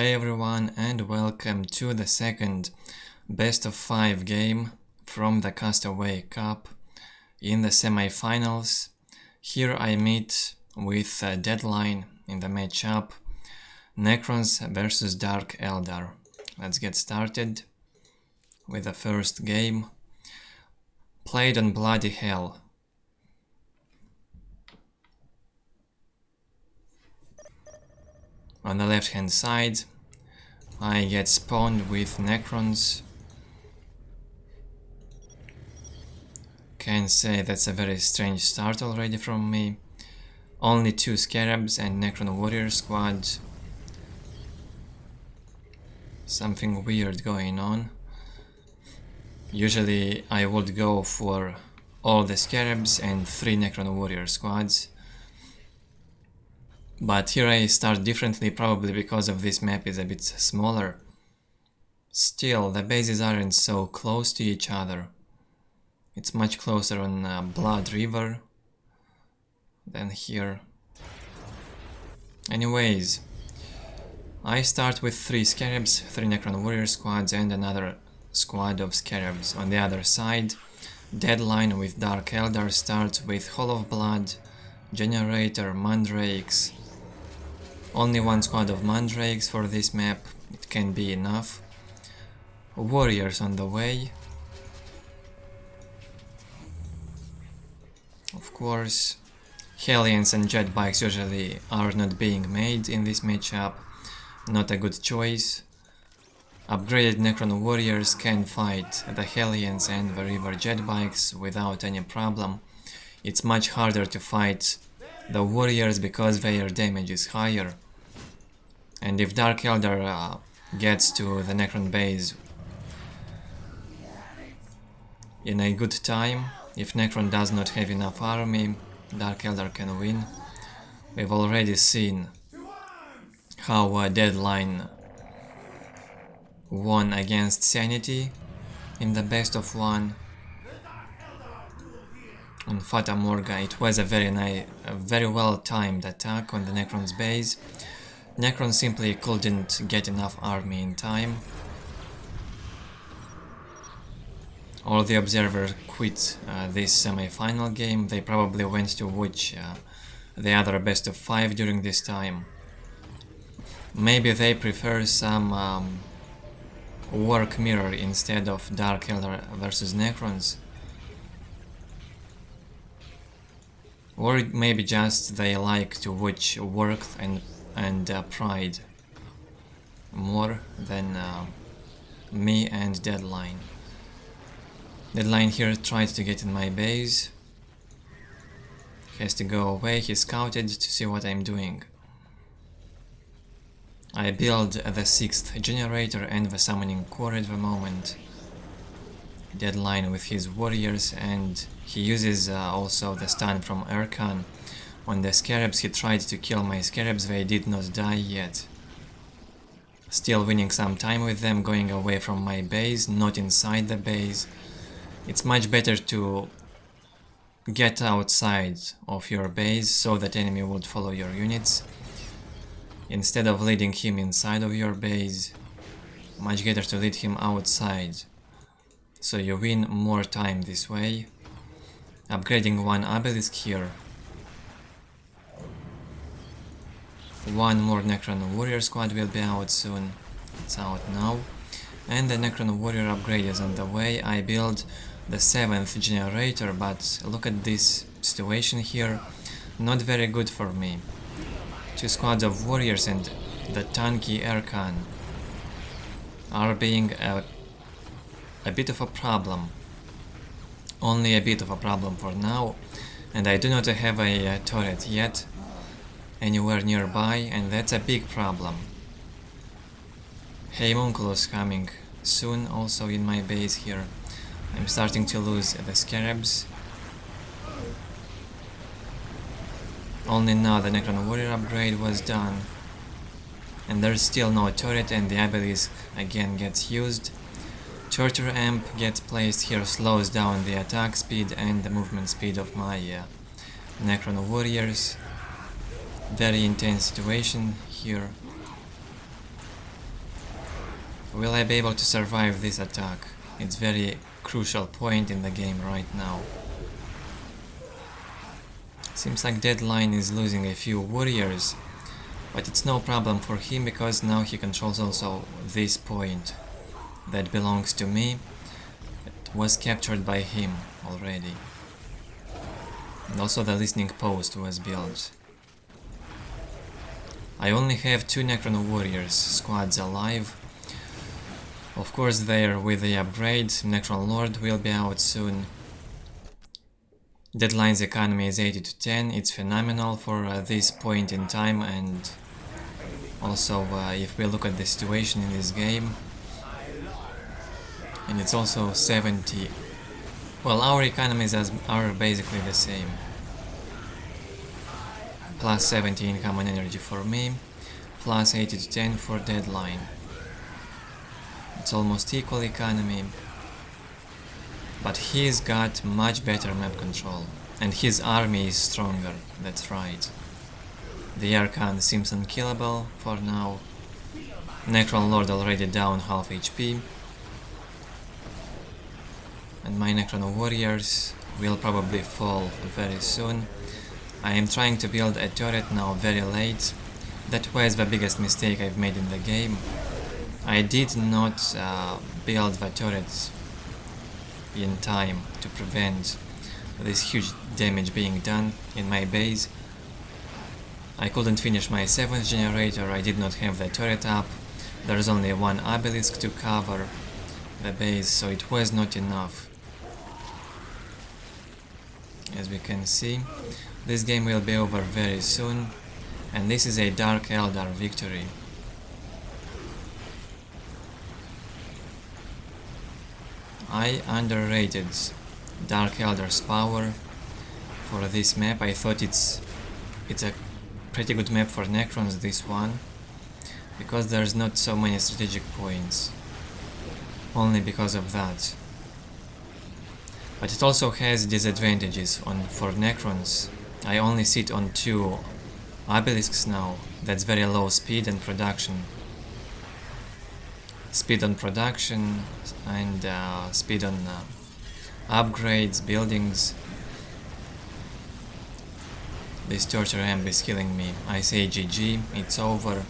Hey everyone, and welcome to the second best of 5 game from the Castaway Cup in the semi-finals. Here I meet with DeadLine in the matchup Necrons versus Dark Eldar. Let's get started with the first game, played on Bloody Hell. On the left hand side I get spawned with Necrons. Can say that's a very strange start already from me. Only 2 Scarabs and Necron Warrior squad. Something weird going on. Usually I would go for all the Scarabs and 3 Necron Warrior squads. But here I start differently, probably because of this map is a bit smaller. Still, the bases aren't so close to each other. It's much closer on Blood River than here. Anyways, I start with 3 Scarabs, 3 Necron Warrior squads and another squad of Scarabs. On the other side, DeadLine with Dark Eldar starts with Hall of Blood, Generator, Mandrakes. Only 1 squad of Mandrakes for this map, it can be enough. Warriors on the way. Of course, Hellions and jet bikes usually are not being made in this matchup, not a good choice. Upgraded Necron Warriors can fight the Hellions and the River jet bikes without any problem. It's much harder to fight the Warriors because their damage is higher. And if Dark Eldar gets to the Necron base in a good time, if Necron does not have enough army, Dark Eldar can win. We've already seen how DeadLine won against Sanity in the best of 1 on Fata Morga. It was a very well timed attack on the Necron's base. Necron simply couldn't get enough army in time. All the observers quit this semi-final game. They probably went to watch the other best of 5 during this time. Maybe they prefer some work mirror instead of Dark Eldar versus Necrons. Or maybe just they like to watch work and Pride more than me and DeadLine. DeadLine here tried to get in my base. He has to go away, he scouted to see what I'm doing. I build the 6th generator and the summoning core at the moment. DeadLine with his warriors, and he uses also the stun from Erkan. On the Scarabs he tried to kill my Scarabs, they did not die yet. Still winning some time with them, going away from my base, not inside the base. It's much better to get outside of your base so that enemy would follow your units, instead of leading him inside of your base. Much better to lead him outside, so you win more time this way. Upgrading 1 obelisk here. 1 more Necron Warrior squad will be out soon. It's out now. And the Necron Warrior upgrade is on the way. I build the 7th generator, but look at this situation here. Not very good for me. 2 squads of warriors and the tanky Erkan are being a bit of a problem. Only a bit of a problem for now. And I do not have a turret yet anywhere nearby, and that's a big problem. Homunculus coming soon also in my base here. I'm starting to lose the Scarabs. Only now the Necron Warrior upgrade was done. And there's still no turret, and the obelisk again gets used. Torture amp gets placed here, slows down the attack speed and the movement speed of my Necron Warriors. Very intense situation here. Will I be able to survive this attack? It's very crucial point in the game right now. Seems like DeadLine is losing a few warriors, but it's no problem for him because now he controls also this point that belongs to me. It was captured by him already. And also the listening post was built. I only have 2 Necron warriors squads alive. Of course, they're with the upgrade. Necron Lord will be out soon. DeadLine's economy is 80 to 10. It's phenomenal for this point in time, and also if we look at the situation in this game, and it's also 70. Well, our economies are basically the same. Plus 70 in common energy for me, plus 80 to 10 for DeadLine. It's almost equal economy, but he's got much better map control, and his army is stronger, that's right. The Archon seems unkillable for now. Necron Lord already down half HP. And my Necron warriors will probably fall very soon. I am trying to build a turret now very late. That was the biggest mistake I've made in the game. I did not build the turret in time to prevent this huge damage being done in my base. I couldn't finish my 7th generator, I did not have the turret up. There's only 1 obelisk to cover the base, so it was not enough. As we can see, this game will be over very soon, and this is a Dark Eldar victory. I underrated Dark Eldar's power for this map. I thought it's a pretty good map for Necrons, this one, because there's not so many strategic points, only because of that. But it also has disadvantages for Necrons. I only sit on 2 obelisks now. That's very low speed and production. Speed on production and speed on upgrades, buildings. This torture amp is killing me. I say GG, it's over.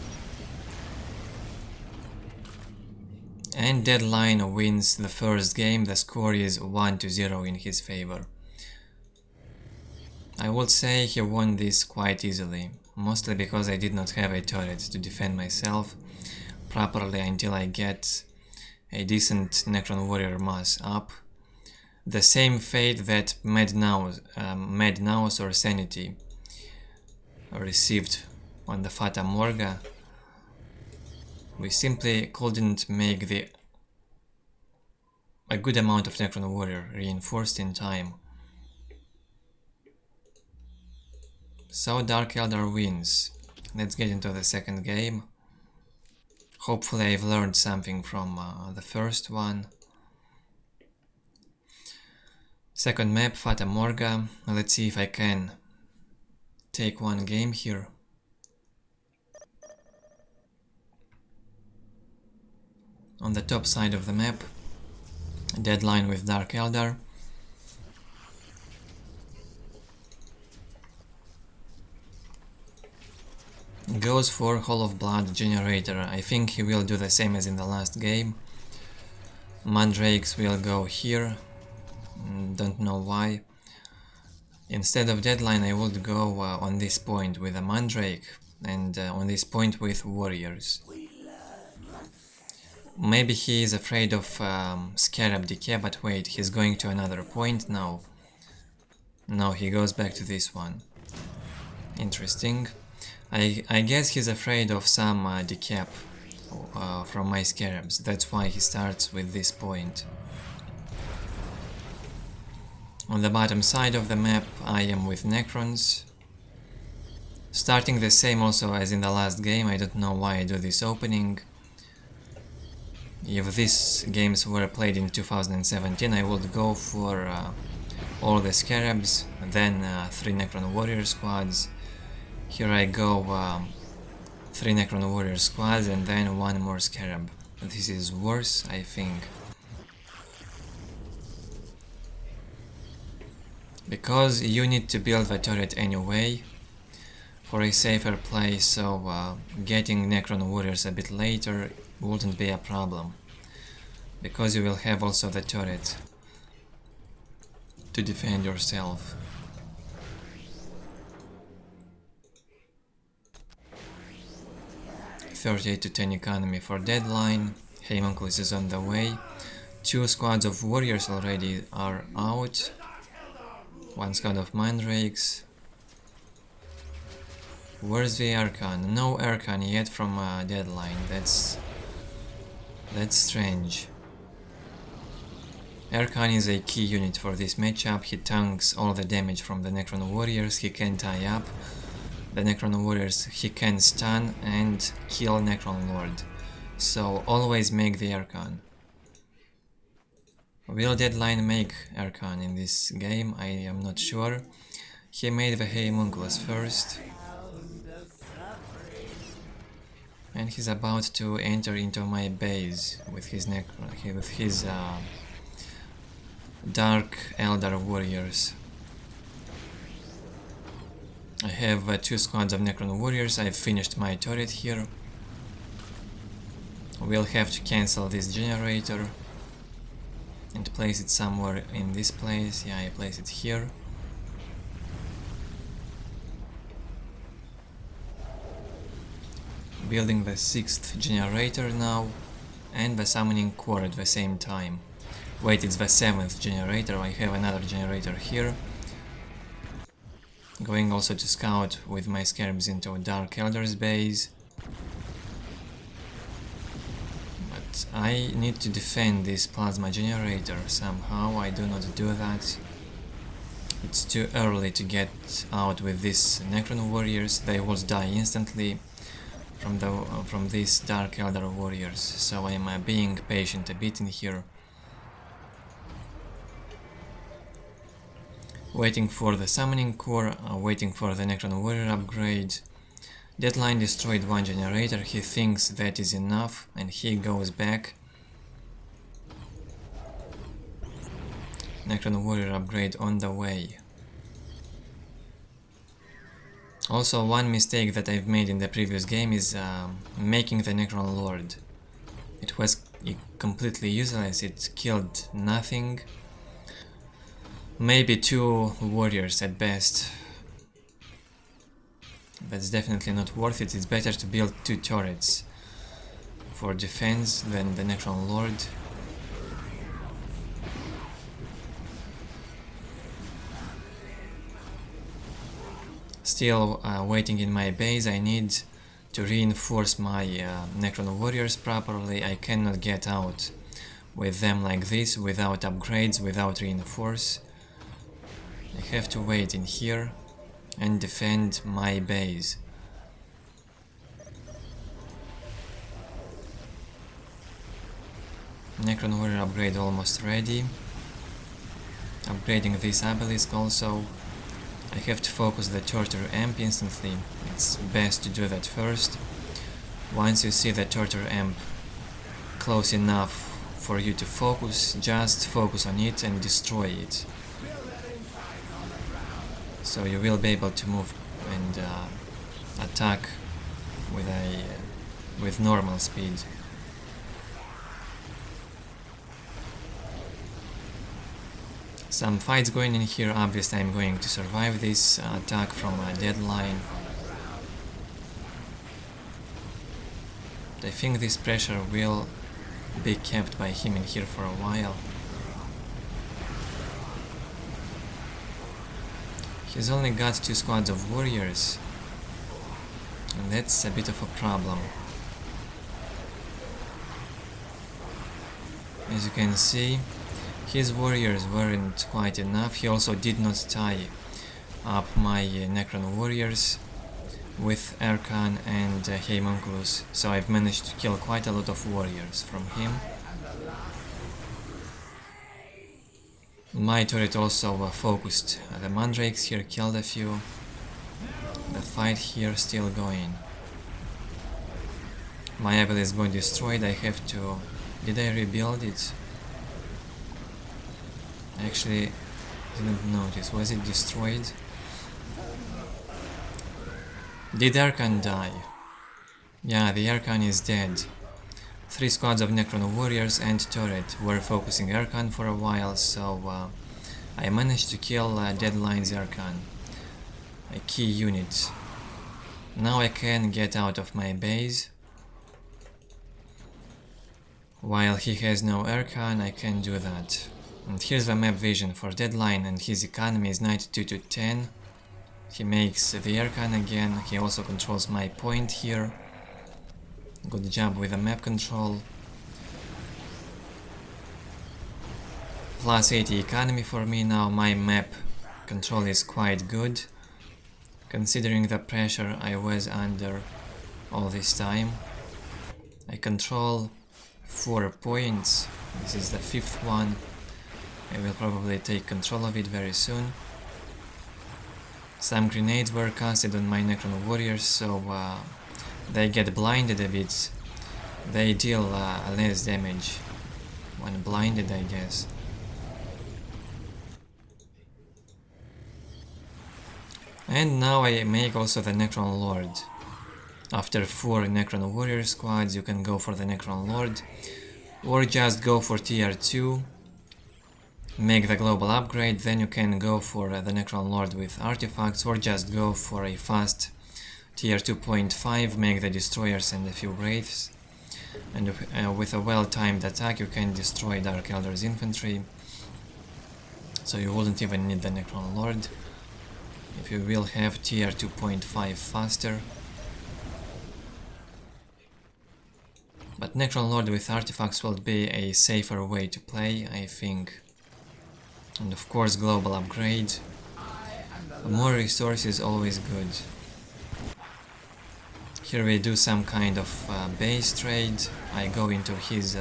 And DeadLine wins the first game. The score is 1-0 in his favor. I would say he won this quite easily, mostly because I did not have a turret to defend myself properly until I get a decent Necron warrior mass up. The same fate that Madnous or Sanity received on the Fata Morga. We simply couldn't make a good amount of Necron warrior reinforced in time. So Dark Eldar wins. Let's get into the second game. Hopefully I've learned something from the first one. Second map, Fata Morga. Let's see if I can take one game here. On the top side of the map, DeadLine with Dark Eldar. Goes for Hall of Blood generator. I think he will do the same as in the last game. Mandrakes will go here. Don't know why. Instead of DeadLine I would go on this point with a Mandrake and on this point with warriors. Maybe he is afraid of Scarab Decay, but wait, he's going to another point now. No, he goes back to this one. Interesting. I guess he's afraid of some decap from my Scarabs, that's why he starts with this point. On the bottom side of the map I am with Necrons. Starting the same also as in the last game, I don't know why I do this opening. If these games were played in 2017, I would go for all the Scarabs, then 3 Necron Warrior squads. Here I go 3 Necron Warrior squads and then 1 more Scarab. This is worse, I think. Because you need to build the turret anyway for a safer play, so getting Necron warriors a bit later wouldn't be a problem. Because you will have also the turret to defend yourself. 38 to 10 economy for DeadLine. Homunculus is on the way. 2 squads of warriors already are out. 1 squad of mandrakes. Where's the Archon? No Archon yet from DeadLine. That's strange. Archon is a key unit for this matchup. He tanks all the damage from the Necron warriors. He can tie up the Necron warriors. He can stun and kill Necron Lord. So always make the Archon. Will DeadLine make Archon in this game? I am not sure. He made the Homunculus first. And he's about to enter into my base with his Dark Eldar warriors. I have 2 squads of Necron warriors. I've finished my turret here. We'll have to cancel this generator and place it somewhere in this place. Yeah, I place it here. Building the 6th generator now, and the summoning core at the same time. Wait, it's the 7th generator. I have another generator here. Going also to scout with my scarabs into Dark Eldar's base. But I need to defend this plasma generator somehow. I do not do that. It's too early to get out with these Necron warriors. They will die instantly from these Dark Eldar warriors. So I am being patient a bit in here. Waiting for the summoning core, waiting for the Necron warrior upgrade. DeadLine destroyed 1 generator, he thinks that is enough and he goes back. Necron warrior upgrade on the way. Also, one mistake that I've made in the previous game is making the Necron Lord. It was completely useless, it killed nothing. Maybe 2 warriors at best. That's definitely not worth it. It's better to build 2 turrets for defense than the Necron Lord. Still waiting in my base. I need to reinforce my Necron warriors properly. I cannot get out with them like this without upgrades, without reinforce. I have to wait in here and defend my base. Necron warrior upgrade almost ready. Upgrading this obelisk also. I have to focus the Torture Amp instantly. It's best to do that first. Once you see the Torture Amp close enough for you to focus, just focus on it and destroy it. So you will be able to move and attack with normal speed. Some fights going in here. Obviously I'm going to survive this attack from DeadLine. I think this pressure will be kept by him in here for a while. He's only got 2 squads of warriors, and that's a bit of a problem. As you can see, his warriors weren't quite enough. He also did not tie up my Necron warriors with Archon and Homunculus, so I've managed to kill quite a lot of warriors from him. My turret also focused the mandrakes here, killed a few. The fight here still going. My ability is going destroyed. I have to... Did I rebuild it? Actually, didn't notice. Was it destroyed? Did Archon die? Yeah, the Archon is dead. 3 squads of Necron warriors and turret were focusing Archon for a while, so I managed to kill DeadLine's Archon, a key unit. Now I can get out of my base. While he has no Archon, I can do that. And here's the map vision for DeadLine, and his economy is 92 to 10. He makes the Archon again. He also controls my point here. Good job with the map control. Plus 80 economy for me now. My map control is quite good, considering the pressure I was under all this time. I control 4 points. This is the 5th one. I will probably take control of it very soon. Some grenades were casted on my Necron warriors, so they get blinded a bit. They deal less damage when blinded, I guess. And now I make also the Necron Lord. After 4 Necron warrior squads, you can go for the Necron Lord, or just go for tier 2. Make the global upgrade, then you can go for the Necron Lord with artifacts, or just go for a fast tier 2.5, make the destroyers and a few wraiths, and with a well-timed attack you can destroy Dark Eldar's infantry, so you wouldn't even need the Necron Lord, if you will have tier 2.5 faster. But Necron Lord with artifacts will be a safer way to play, I think. And of course global upgrade. More resources always good. Here we do some kind of base trade. I go into his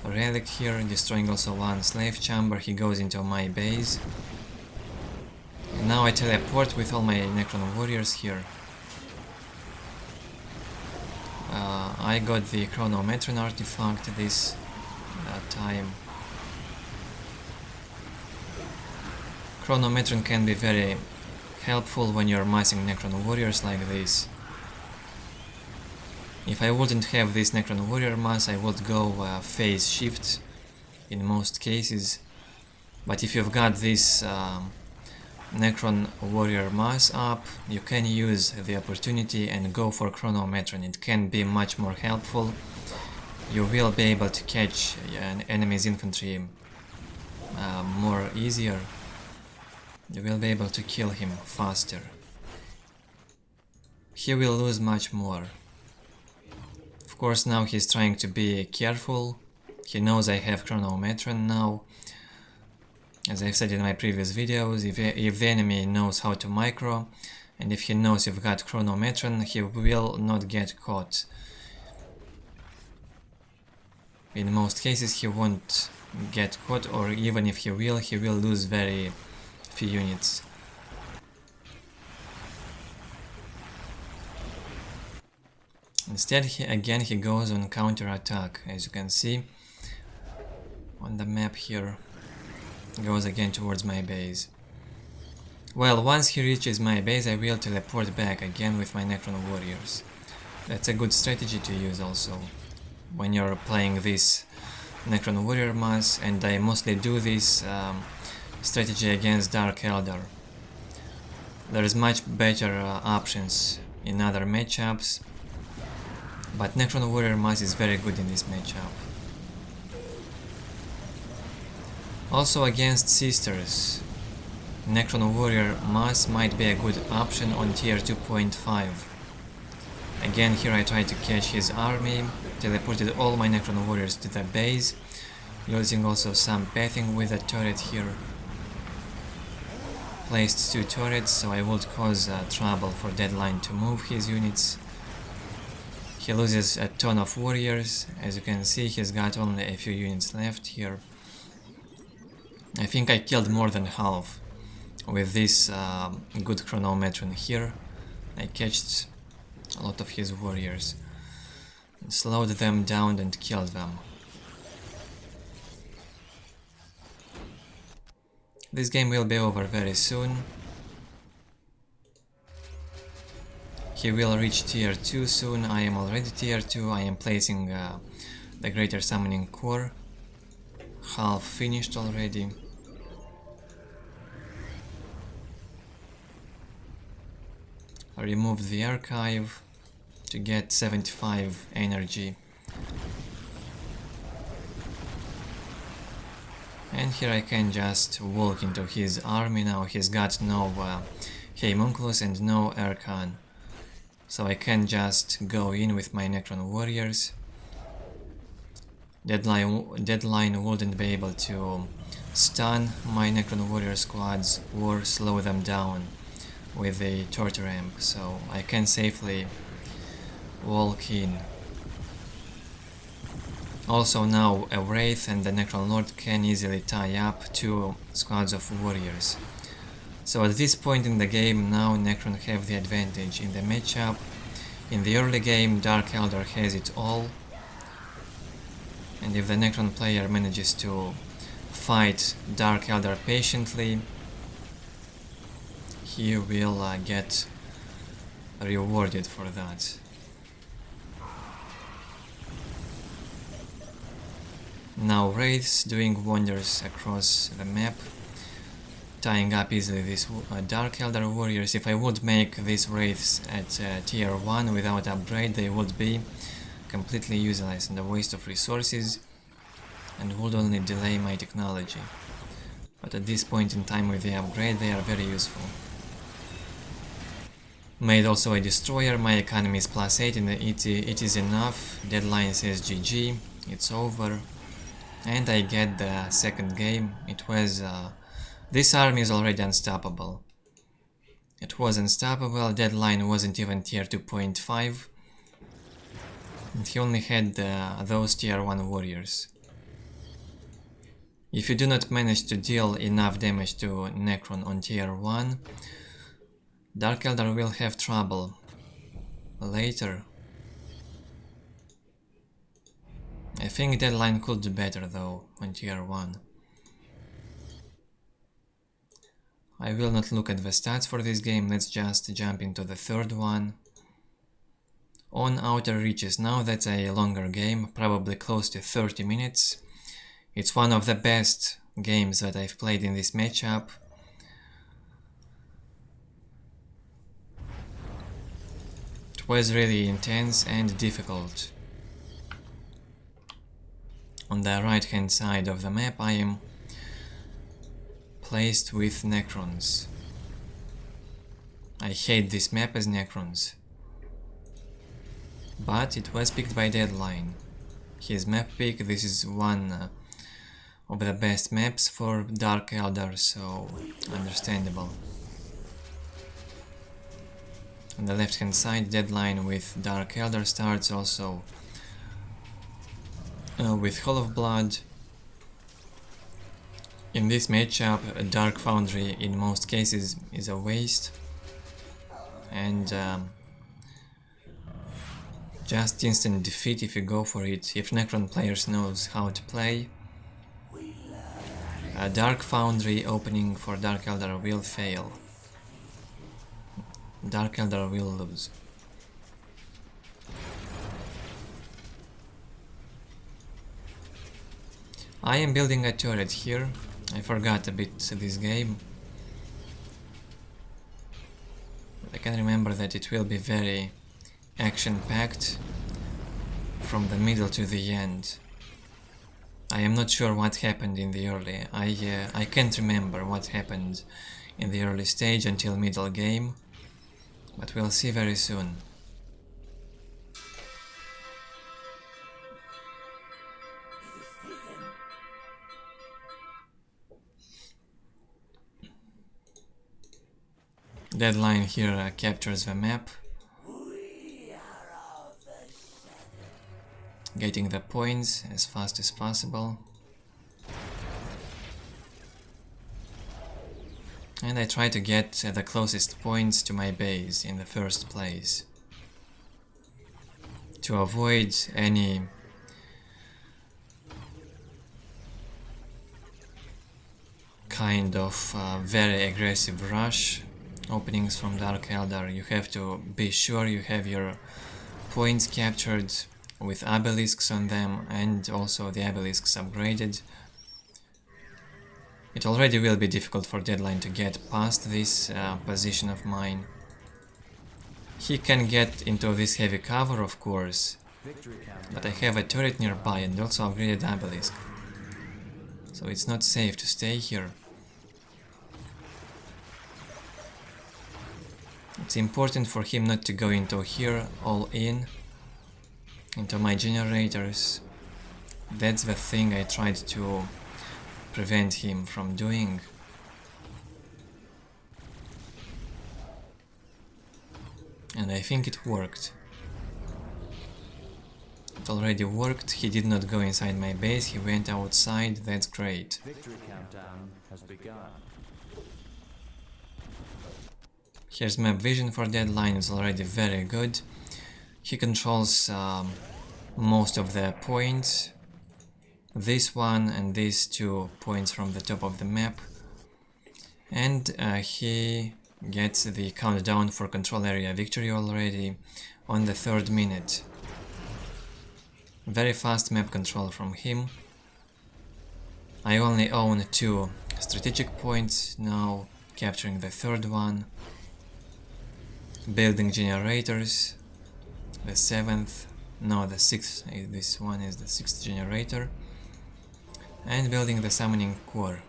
relic here, destroying also 1 slave chamber. He goes into my base. And now I teleport with all my Necron warriors here. I got the Chronometron artifact this time. Chronometron can be very helpful when you're massing Necron warriors like this. If I wouldn't have this Necron warrior mass, I would go phase shift in most cases. But if you've got this Necron warrior mass up, you can use the opportunity and go for Chronometron. It can be much more helpful. You will be able to catch an enemy's infantry more easier. You will be able to kill him faster. He will lose much more. Of course, now he's trying to be careful. He knows I have Chronometron now. As I've said in my previous videos, if the enemy knows how to micro, and if he knows you've got Chronometron, he will not get caught. In most cases he won't get caught, or even if he will lose very few units. Instead, he goes on counter-attack, as you can see on the map here. Goes again towards my base. Well, once he reaches my base, I will teleport back again with my Necron warriors. That's a good strategy to use also when you're playing this Necron warrior mass, and I mostly do this strategy against Dark Eldar. There's much better options in other matchups, but Necron warrior mass is very good in this matchup. Also against sisters, Necron warrior mass might be a good option on tier 2.5. Again, here I tried to catch his army, teleported all my Necron warriors to the base, using also some pathing with a turret here. Placed 2 turrets, so I would cause trouble for DeadLine to move his units. He loses a ton of warriors. As you can see, he's got only a few units left here. I think I killed more than half with this good Chronometron here. I catched a lot of his warriors. slowed them down and killed them. This game will be over very soon. He will reach tier 2 soon. I am already tier 2. I am placing the Greater Summoning Core. Half finished already. I removed the archive to get 75 energy. And here I can just walk into his army now. He's got no Homunculus and no Archon. So I can just go in with my Necron warriors. DeadLine wouldn't be able to stun my Necron warrior squads or slow them down with the torture ramp, so I can safely walk in. Also now a Wraith and the Necron Lord can easily tie up 2 squads of warriors. So at this point in the game now Necron have the advantage in the matchup. In the early game Dark Eldar has it all, and if the Necron player manages to fight Dark Eldar patiently, he will get rewarded for that. Now Wraiths doing wonders across the map, tying up easily these Dark Eldar warriors. If I would make these Wraiths at tier 1 without upgrade, they would be completely useless and a waste of resources and would only delay my technology. But at this point in time with the upgrade they are very useful. Made also a destroyer, my economy is +8 and it is enough. DeadLine says GG, it's over. And I get the second game. It was this army is already unstoppable. It was unstoppable. DeadLine wasn't even tier 2.5. And he only had those tier 1 warriors. If you do not manage to deal enough damage to Necron on tier 1, Dark Eldar will have trouble later. I think DeadLine could do better though on tier 1. I will not look at the stats for this game, let's just jump into the third one. On Outer Reaches, now that's a longer game, probably close to 30 minutes. It's one of the best games that I've played in this matchup. It was really intense and difficult. On the right hand side of the map I am placed with Necrons. I hate this map as Necrons. But it was picked by DeadLine. His map pick, this is one of the best maps for Dark Eldar, so understandable. On the left hand side, DeadLine with Dark Eldar starts also with Hall of Blood. In this matchup, a Dark Foundry in most cases is a waste, and just instant defeat if you go for it. If Necron players knows how to play, a Dark Foundry opening for Dark Eldar will fail. Dark Eldar will lose. I am building a turret here. I forgot a bit this game. But I can remember that it will be very action-packed from the middle to the end. I am not sure what happened in the early. I can't remember what happened in the early stage until middle game, but we'll see very soon. DeadLine here captures the map, getting the points as fast as possible, and I try to get the closest points to my base in the first place. to avoid any kind of very aggressive rush openings from Dark Eldar. You have to be sure you have your points captured with obelisks on them, and also the obelisks upgraded. It already will be difficult for DeadLine to get past this position of mine. He can get into this heavy cover, of course, but I have a turret nearby and also upgraded obelisk, so it's not safe to stay here. It's important for him not to go into here all in, into my generators. That's the thing I tried to prevent him from doing. And I think it worked. It already worked. He did not go inside my base, he went outside. That's great. Victory countdown has begun. Here's map vision for DeadLine, it's already very good. He controls most of the points. This one and these 2 points from the top of the map. And he gets the countdown for control area victory already on the 3rd minute. Very fast map control from him. I only own 2 strategic points now, capturing the 3rd one. Building generators, the 7th, no, the 6th, this one is the 6th generator. And building the summoning core.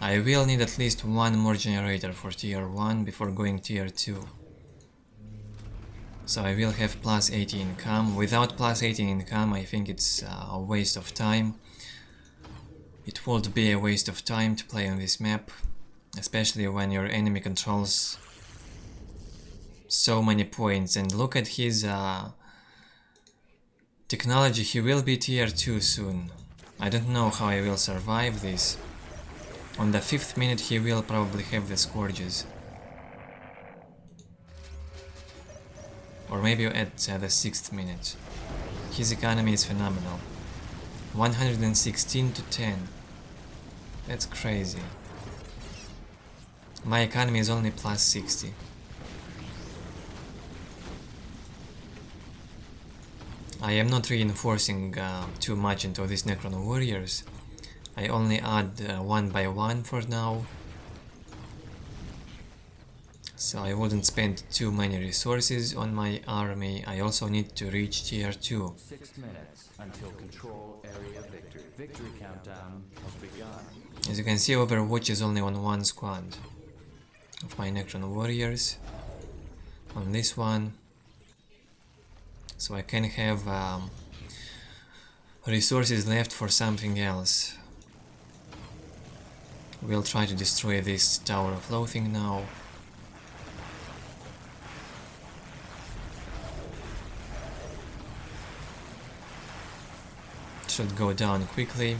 I will need at least 1 more generator for tier 1 before going tier 2. So I will have plus 80 income. Without plus 80 income, I think it's a waste of time. It would be a waste of time to play on this map, especially when your enemy controls so many points. And look at his technology, he will be tier 2 soon. I don't know how I will survive this. On the 5th minute he will probably have the Scourges. Or maybe at the 6th minute. His economy is phenomenal. 116 to 10. That's crazy. My economy is only plus 60. I am not reinforcing too much into these Necron warriors. I only add 1 by 1 for now. So I wouldn't spend too many resources on my army. I also need to reach tier 2. 6 minutes until control area victory. Victory countdown has begun. As you can see, Overwatch is only on 1 squad of my Necron warriors. On this one. So I can have resources left for something else. We'll try to destroy this Tower of Loathing now. It should go down quickly.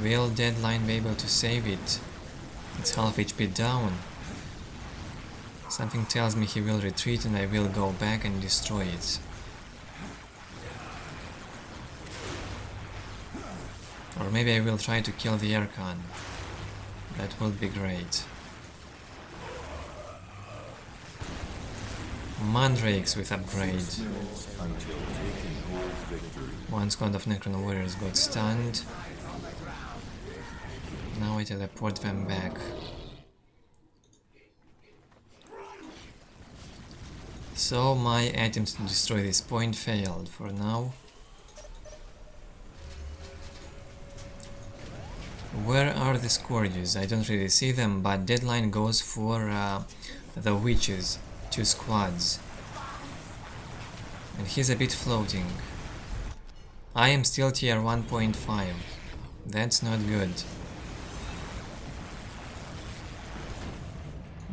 Will DeadLine be able to save it? It's half HP down. Something tells me he will retreat and I will go back and destroy it. Or maybe I will try to kill the Archon. That would be great. Mandrakes with upgrade. 1 squad of Necron warriors got stunned. Now I teleport them back. So my attempt to destroy this point failed for now. Where are the Scourges? I don't really see them, but DeadLine goes for the Witches, 2 squads. And he's a bit floating. I am still tier 1.5. That's not good.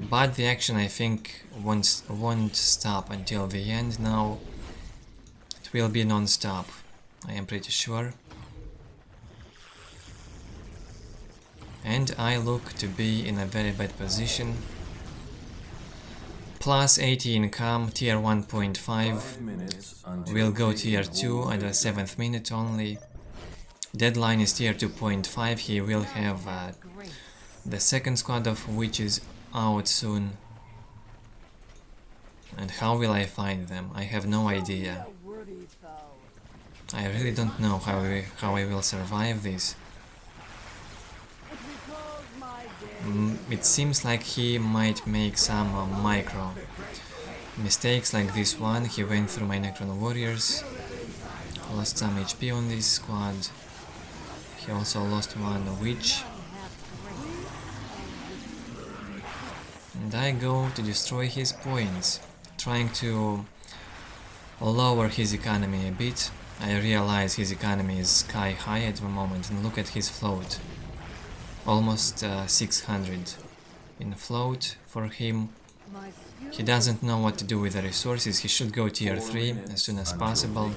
But the action, I think, won't stop until the end now. It will be non-stop, I am pretty sure. And I look to be in a very bad position. Plus 80 income, tier 1.5. We'll go tier 2 at the 7th minute only. DeadLine is tier 2.5. He will have the second squad of witches out soon. And how will I find them? I have no idea. I really don't know how I will survive this. It seems like he might make some micro mistakes like this one. He went through my Necron warriors, lost some HP on this squad. He also lost one witch. And I go to destroy his points, trying to lower his economy a bit. I realize his economy is sky high at the moment, and look at his float. Almost 600 in float for him. He doesn't know what to do with the resources. He should go tier 3 as soon as possible.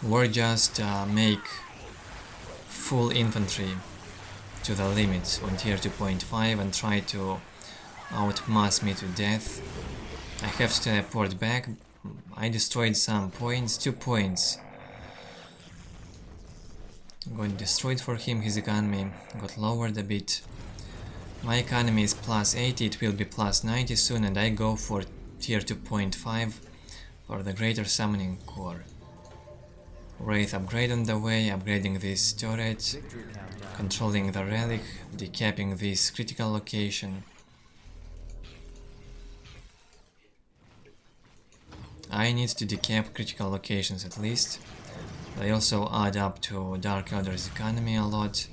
Or just make full infantry to the limit on tier 2.5 and try to outmass me to death. I have to teleport back. I destroyed some points, 2 points got destroyed for him. His economy got lowered a bit. My economy is plus 80, it will be plus 90 soon, and I go for tier 2.5 for the greater summoning core. Wraith upgrade on the way, upgrading this turret, controlling the relic, decapping this critical location. I need to decap critical locations at least. They also add up to Dark Eldar's economy a lot.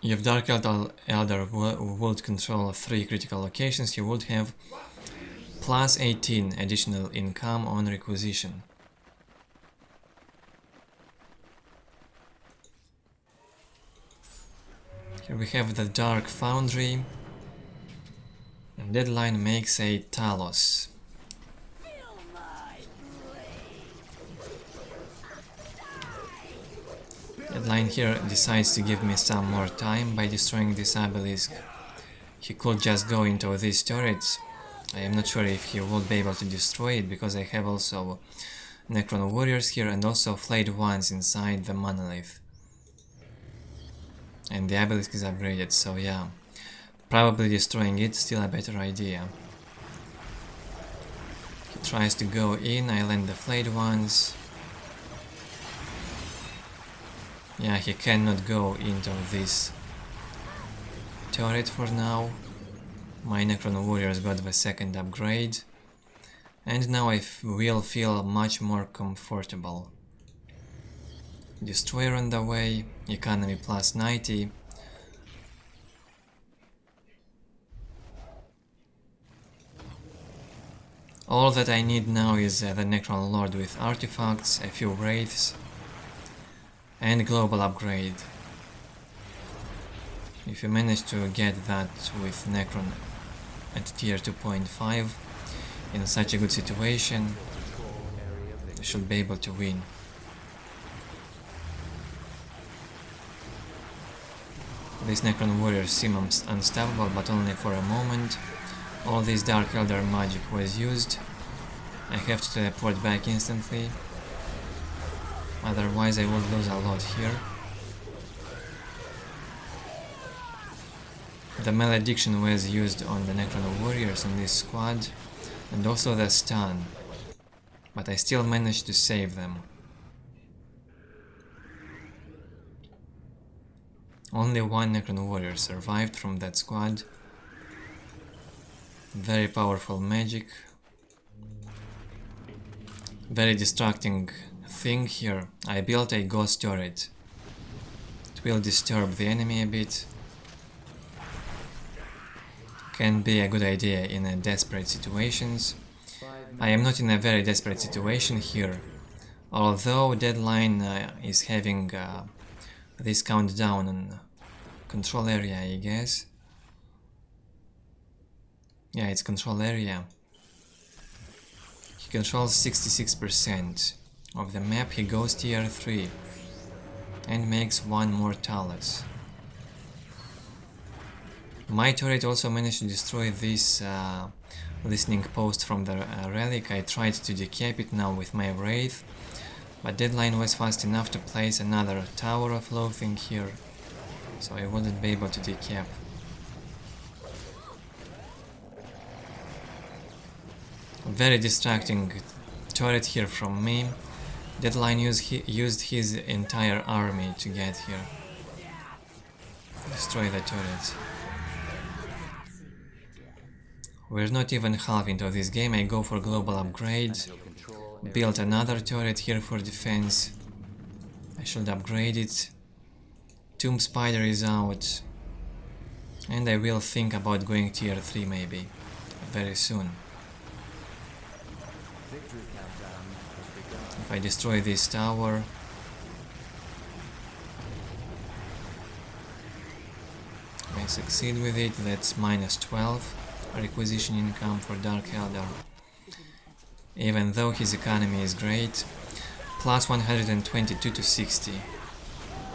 If Dark Eldar would control 3 critical locations, he would have plus 18 additional income on requisition. Here we have the Dark Foundry. And DeadLine makes a Talos. DeadLine here decides to give me some more time by destroying this obelisk. He could just go into these turrets. I am not sure if he would be able to destroy it, because I have also Necron warriors here and also flayed ones inside the monolith. And the obelisk is upgraded, so yeah. Probably destroying it still a better idea. He tries to go in, I land the flayed ones. Yeah, he cannot go into this turret for now. My Necron warriors got the second upgrade. And now I will feel much more comfortable. Destroyer on the way, economy plus 90. All that I need now is the Necron Lord with artifacts, a few wraiths, and global upgrade. If you manage to get that with Necron at tier 2.5 in such a good situation, you should be able to win. These Necron warriors seem unstoppable, but only for a moment. All this Dark Eldar magic was used. I have to teleport back instantly, otherwise I would lose a lot here. The malediction was used on the Necron warriors on this squad, and also the stun, but I still managed to save them. Only one Necron warrior survived from that squad. Very powerful magic. Very distracting thing here. I built a ghost turret. It will disturb the enemy a bit. Can be a good idea in desperate situations. I am not in a very desperate situation here. Although DeadLine is having this countdown on control area, I guess. Yeah, it's control area. He controls 66% of the map. He goes tier 3 and makes one more Talus. My turret also managed to destroy this listening post from the relic. I tried to decap it now with my Wraith, but DeadLine was fast enough to place another Tower of Loathing here, so I wouldn't be able to decap. Very distracting turret here from me. DeadLine used his entire army to get here. Destroy the turret. We're not even half into this game. I go for global upgrade. Build another turret here for defense. I should upgrade it. Tomb Spider is out. And I will think about going tier 3 maybe. Very soon. If I destroy this tower. If I succeed with it, that's minus 12 requisition income for Dark Eldar. Even though his economy is great. Plus 122 to 60.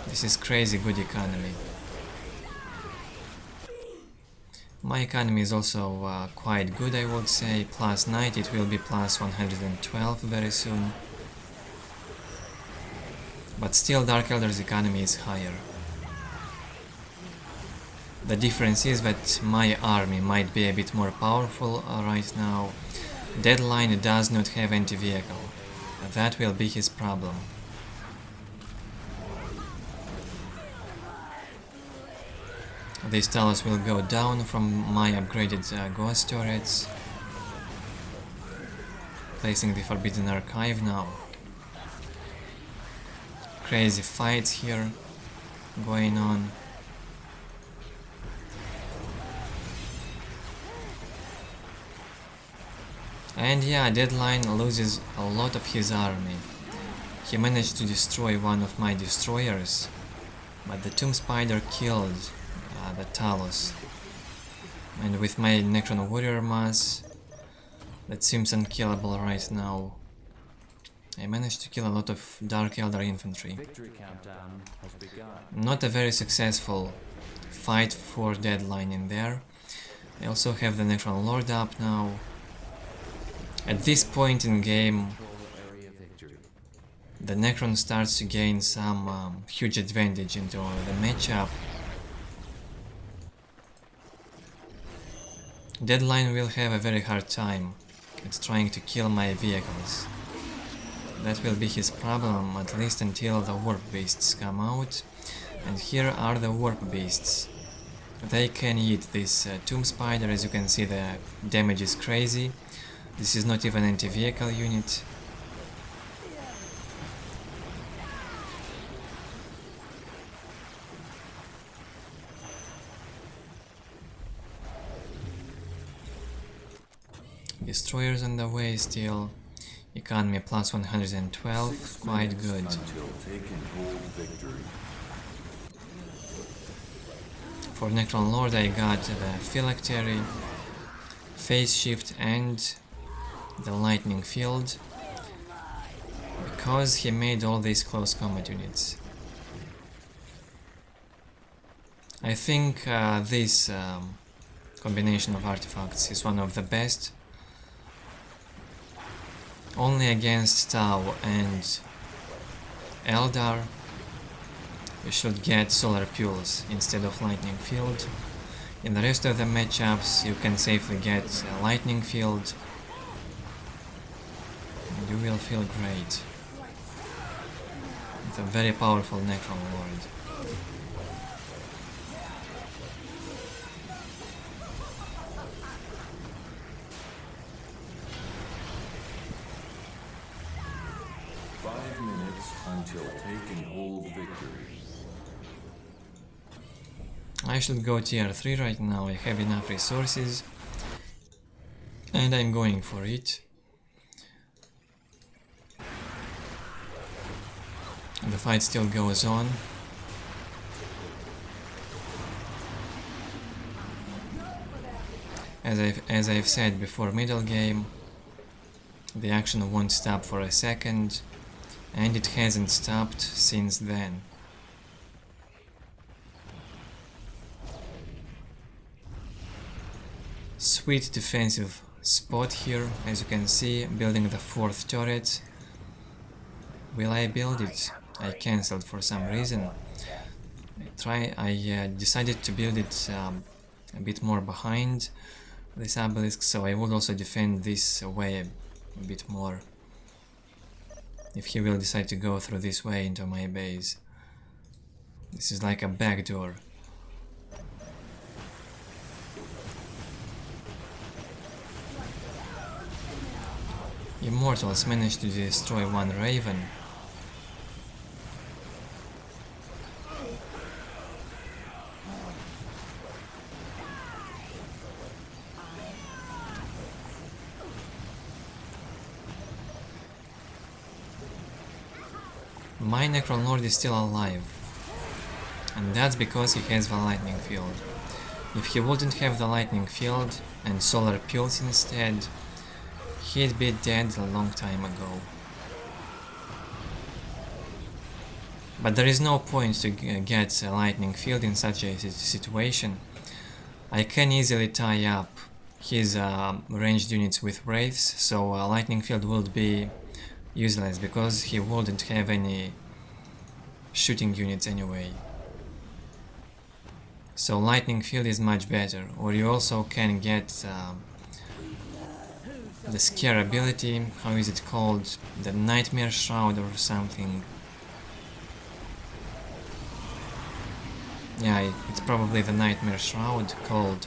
This is crazy good economy. My economy is also quite good, I would say. Plus 90, it will be plus 112 very soon. But still Dark Eldar's economy is higher. The difference is that my army might be a bit more powerful right now. DeadLine does not have anti-vehicle. That will be his problem. These Talus will go down from my upgraded ghost turrets. Placing the Forbidden Archive now. Crazy fights here going on. And yeah, DeadLine loses a lot of his army. He managed to destroy one of my destroyers, but the Tomb Spider killed the Talus. And with my Necron warrior mass, that seems unkillable right now. I managed to kill a lot of Dark Eldar infantry. Not a very successful fight for DeadLine in there. I also have the Necron Lord up now. At this point in game, the Necron starts to gain some huge advantage into the matchup. DeadLine will have a very hard time at trying to kill my vehicles. That will be his problem, at least until the Warp Beasts come out. And here are the Warp Beasts. They can eat this Tomb Spider. As you can see, the damage is crazy. This is not even anti-vehicle unit. Destroyers on the way still. Economy plus 112, quite good. For Necron Lord I got the Phylactery, Phase Shift and the Lightning Field, because he made all these close combat units. I think this combination of artifacts is one of the best. Only against Tau and Eldar we should get Solar Pulse instead of Lightning Field. In the rest of the matchups you can safely get a Lightning Field. And you will feel great. It's a very powerful Necron Lord. Until take and hold victory. I should go tier 3 right now. I have enough resources and I'm going for it. The fight still goes on. As I've said before middle game, The action won't stop for a second, and it hasn't stopped since then. Sweet defensive spot here, as you can see, building the 4th turret. Will I build it? I cancelled for some reason. I decided to build it a bit more behind this obelisk, so I would also defend this way a bit more. If he will decide to go through this way into my base. This is like a backdoor. Immortals managed to destroy one Raven. My Necron Lord is still alive, and that's because he has the lightning field. If he wouldn't have the lightning field and solar pulse instead, he'd be dead a long time ago. But there is no point to get a lightning field in such a situation. I can easily tie up his ranged units with wraiths, so a lightning field would be useless because he wouldn't have any shooting units anyway. So lightning field is much better, or you also can get the scare ability, how is it called, the nightmare shroud or something. Yeah, it's probably the nightmare shroud called.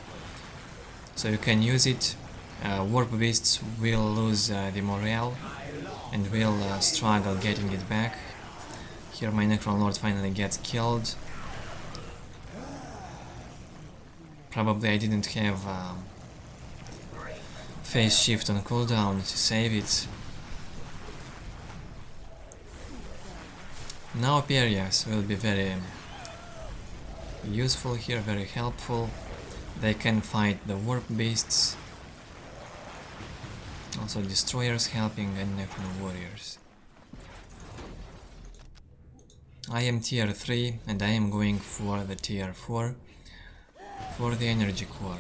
So you can use it. Warp beasts will lose the morale and will struggle getting it back. Here my Necron Lord finally gets killed. Probably I didn't have phase shift on cooldown to save it. Now Perias will be very useful here, very helpful. They can fight the warp beasts. Also destroyers helping and Necron warriors. I am tier 3 and I am going for the tier 4 for the energy core.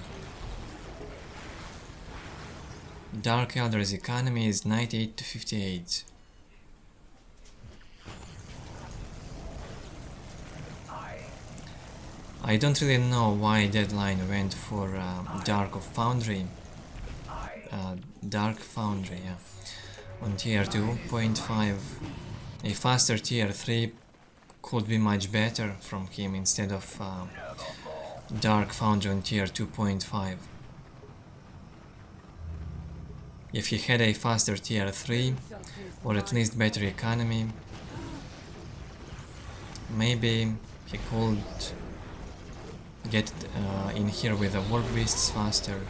Dark Elder's economy is 98 to 58. I don't really know why DeadLine went for Dark Foundry. Dark Foundry, yeah. On tier 2.5. A faster tier 3 could be much better from him instead of Dark Foundry on tier 2.5. If he had a faster tier 3, or at least better economy, maybe he could get in here with the warp beasts faster.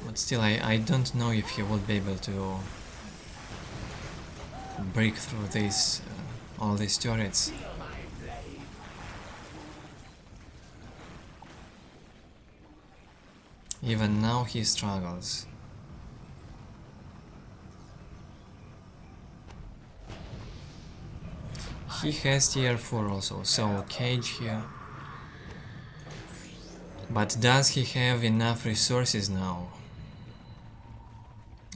But still, I don't know if he would be able to break through these all these turrets. Even now he struggles. He has tier 4 also, so Cage here. But does he have enough resources now?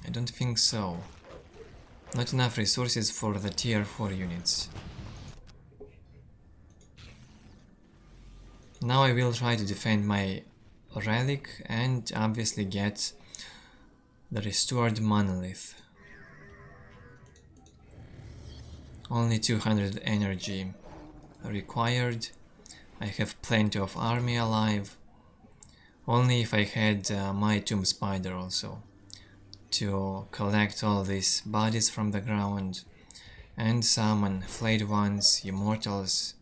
I don't think so. Not enough resources for the tier 4 units. Now I will try to defend my relic and obviously get the restored monolith. Only 200 energy required. I have plenty of army alive. Only if I had my tomb spider also to collect all these bodies from the ground and summon flayed ones, immortals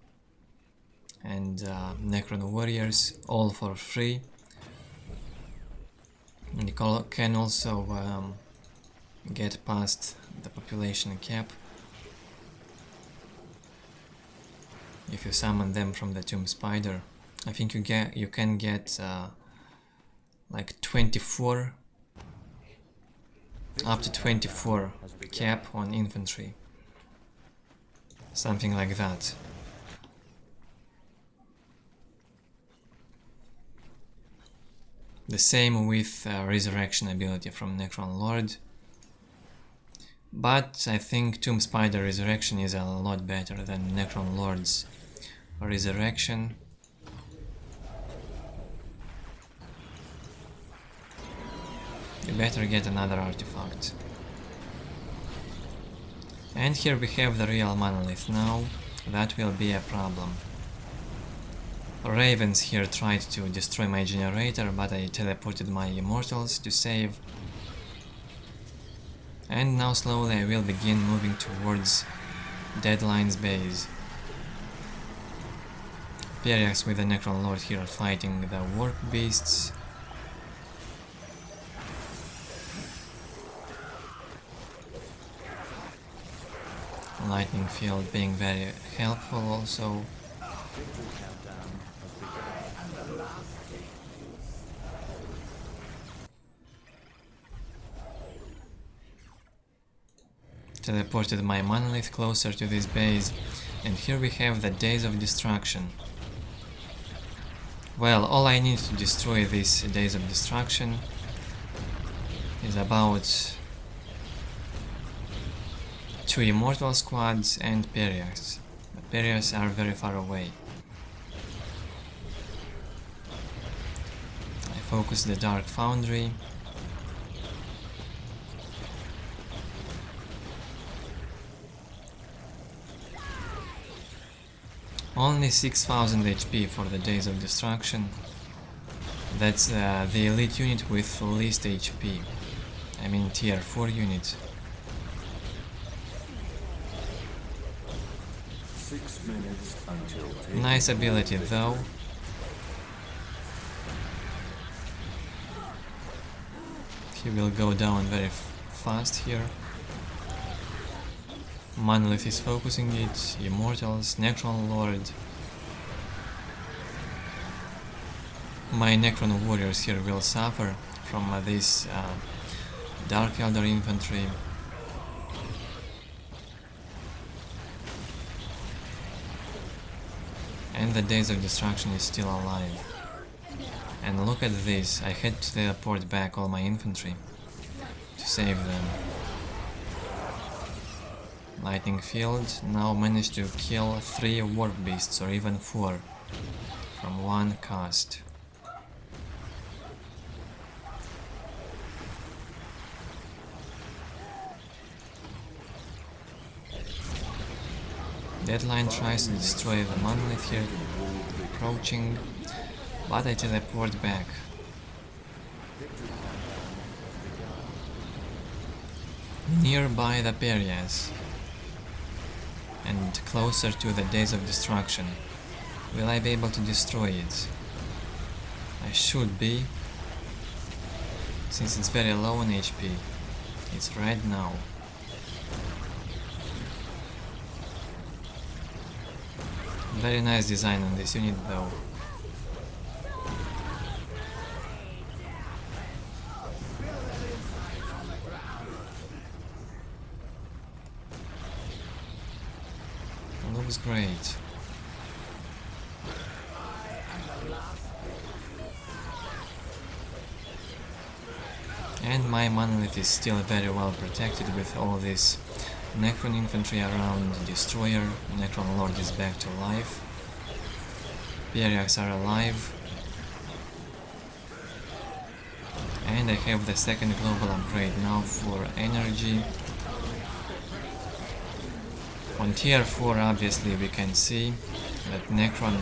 and Necron warriors, all for free. And you can also get past the population cap if you summon them from the tomb spider. I think you can get like 24, up to 24 cap on infantry. Something like that. The same with resurrection ability from Necron Lord. But I think Tomb Spider resurrection is a lot better than Necron Lord's resurrection. You better get another artifact. And here we have the real monolith now. That will be a problem. Ravens here tried to destroy my generator, but I teleported my immortals to save. And now slowly I will begin moving towards DeadLine's base. Periax with the Necron Lord here fighting the warp beasts. Lightning field being very helpful also. Teleported my monolith closer to this base, and here we have the Days of Destruction. Well, all I need to destroy these Days of Destruction is about 2 Immortal Squads and Periax. But Periax are very far away. I focus the Dark Foundry. Only 6000 HP for the Days of Destruction. That's the elite unit with least HP. I mean tier 4 unit. 6 minutes until taking Nice ability though. He will go down very fast here. Monolith is focusing it, Immortals, Necron Lord. My Necron warriors here will suffer from this Dark Eldar infantry. And the Days of Destruction is still alive. And look at this, I had to teleport back all my infantry to save them. Lightning field now managed to kill 3 warp beasts or even 4 from one cast. DeadLine tries to destroy the monolith here, approaching, but I teleport back. Nearby the Perias, and closer to the Days of Destruction. Will I be able to destroy it? I should be, since it's very low on HP. It's right now. Very nice design on this unit though. Looks great. And my monolith is still very well protected with all this Necron infantry around, Destroyer, Necron Lord is back to life, Periax are alive, and I have the second global upgrade now for energy. On tier 4 obviously we can see that Necron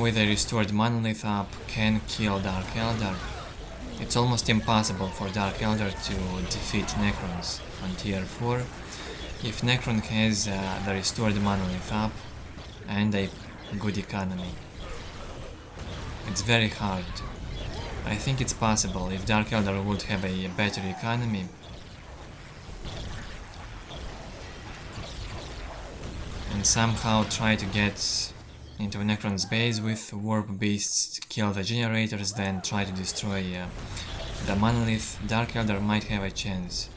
with a restored monolith up can kill Dark Eldar. It's almost impossible for Dark Eldar to defeat Necrons on tier 4 if Necron has the restored monolith up and a good economy. It's very hard. I think it's possible if Dark Eldar would have a better economy. And somehow try to get into Necron's base with warp beasts, kill the generators, then try to destroy the monolith. Dark Eldar might have a chance.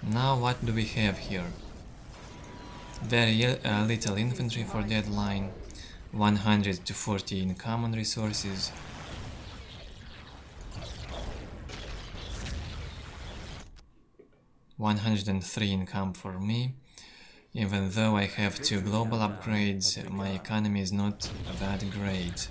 Now what do we have here? Very little infantry for DeadLine, 100 to 40 in common resources. $103 income for me. Even though I have 2 global upgrades, my economy is not that great.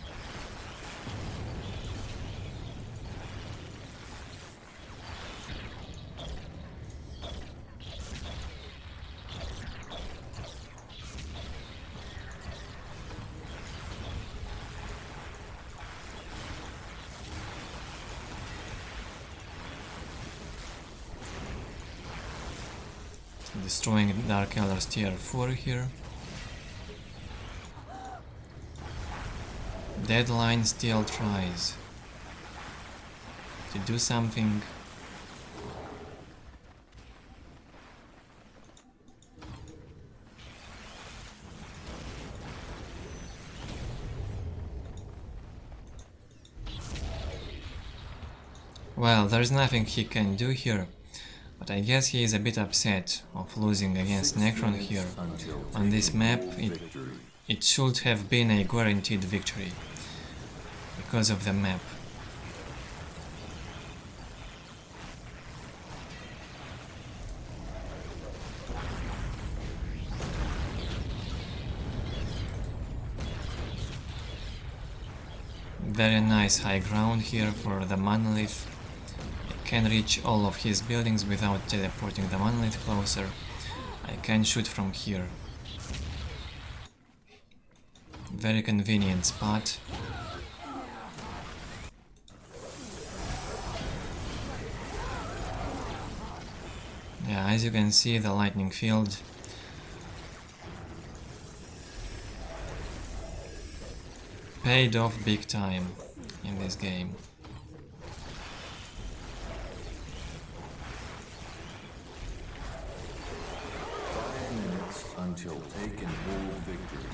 Destroying Dark Eldar's tier 4 here. DeadLine still tries to do something. Well, there's nothing he can do here. But I guess he is a bit upset of losing against Necron here. On this map, it should have been a guaranteed victory because of the map. Very nice high ground here for the monolith. Can reach all of his buildings without teleporting the monolith closer. I can shoot from here. Very convenient spot. Yeah, as you can see, the lightning field paid off big time in this game. Until take and hold victory.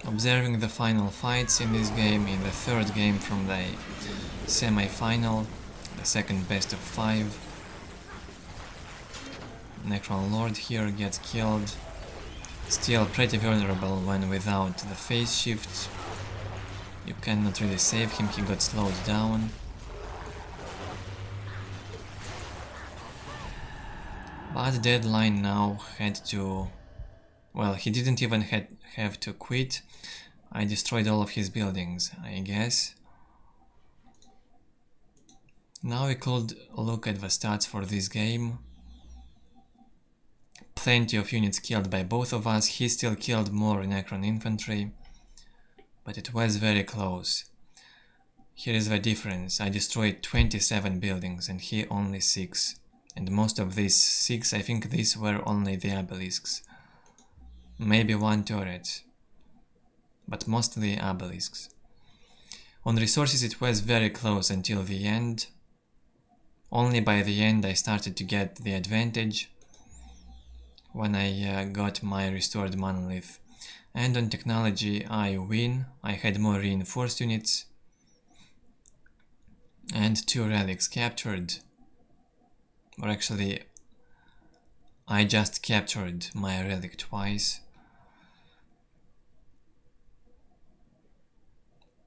Observing the final fights in this game, in the third game from the semi-final, the second best of 5. Necron Lord here gets killed. Still pretty vulnerable when without the phase shift. You cannot really save him, he got slowed down. But DeadLine now had to... Well, he didn't even have to quit. I destroyed all of his buildings, I guess. Now we could look at the stats for this game. Plenty of units killed by both of us. He still killed more Necron infantry. But it was very close. Here is the difference. I destroyed 27 buildings and he only 6. And most of these 6, I think these were only the obelisks. Maybe 1 turret. But mostly obelisks. On resources it was very close until the end. Only by the end I started to get the advantage. When I got my restored monolith. And on technology I win. I had more reinforced units and 2 relics captured. Or actually I just captured my relic twice.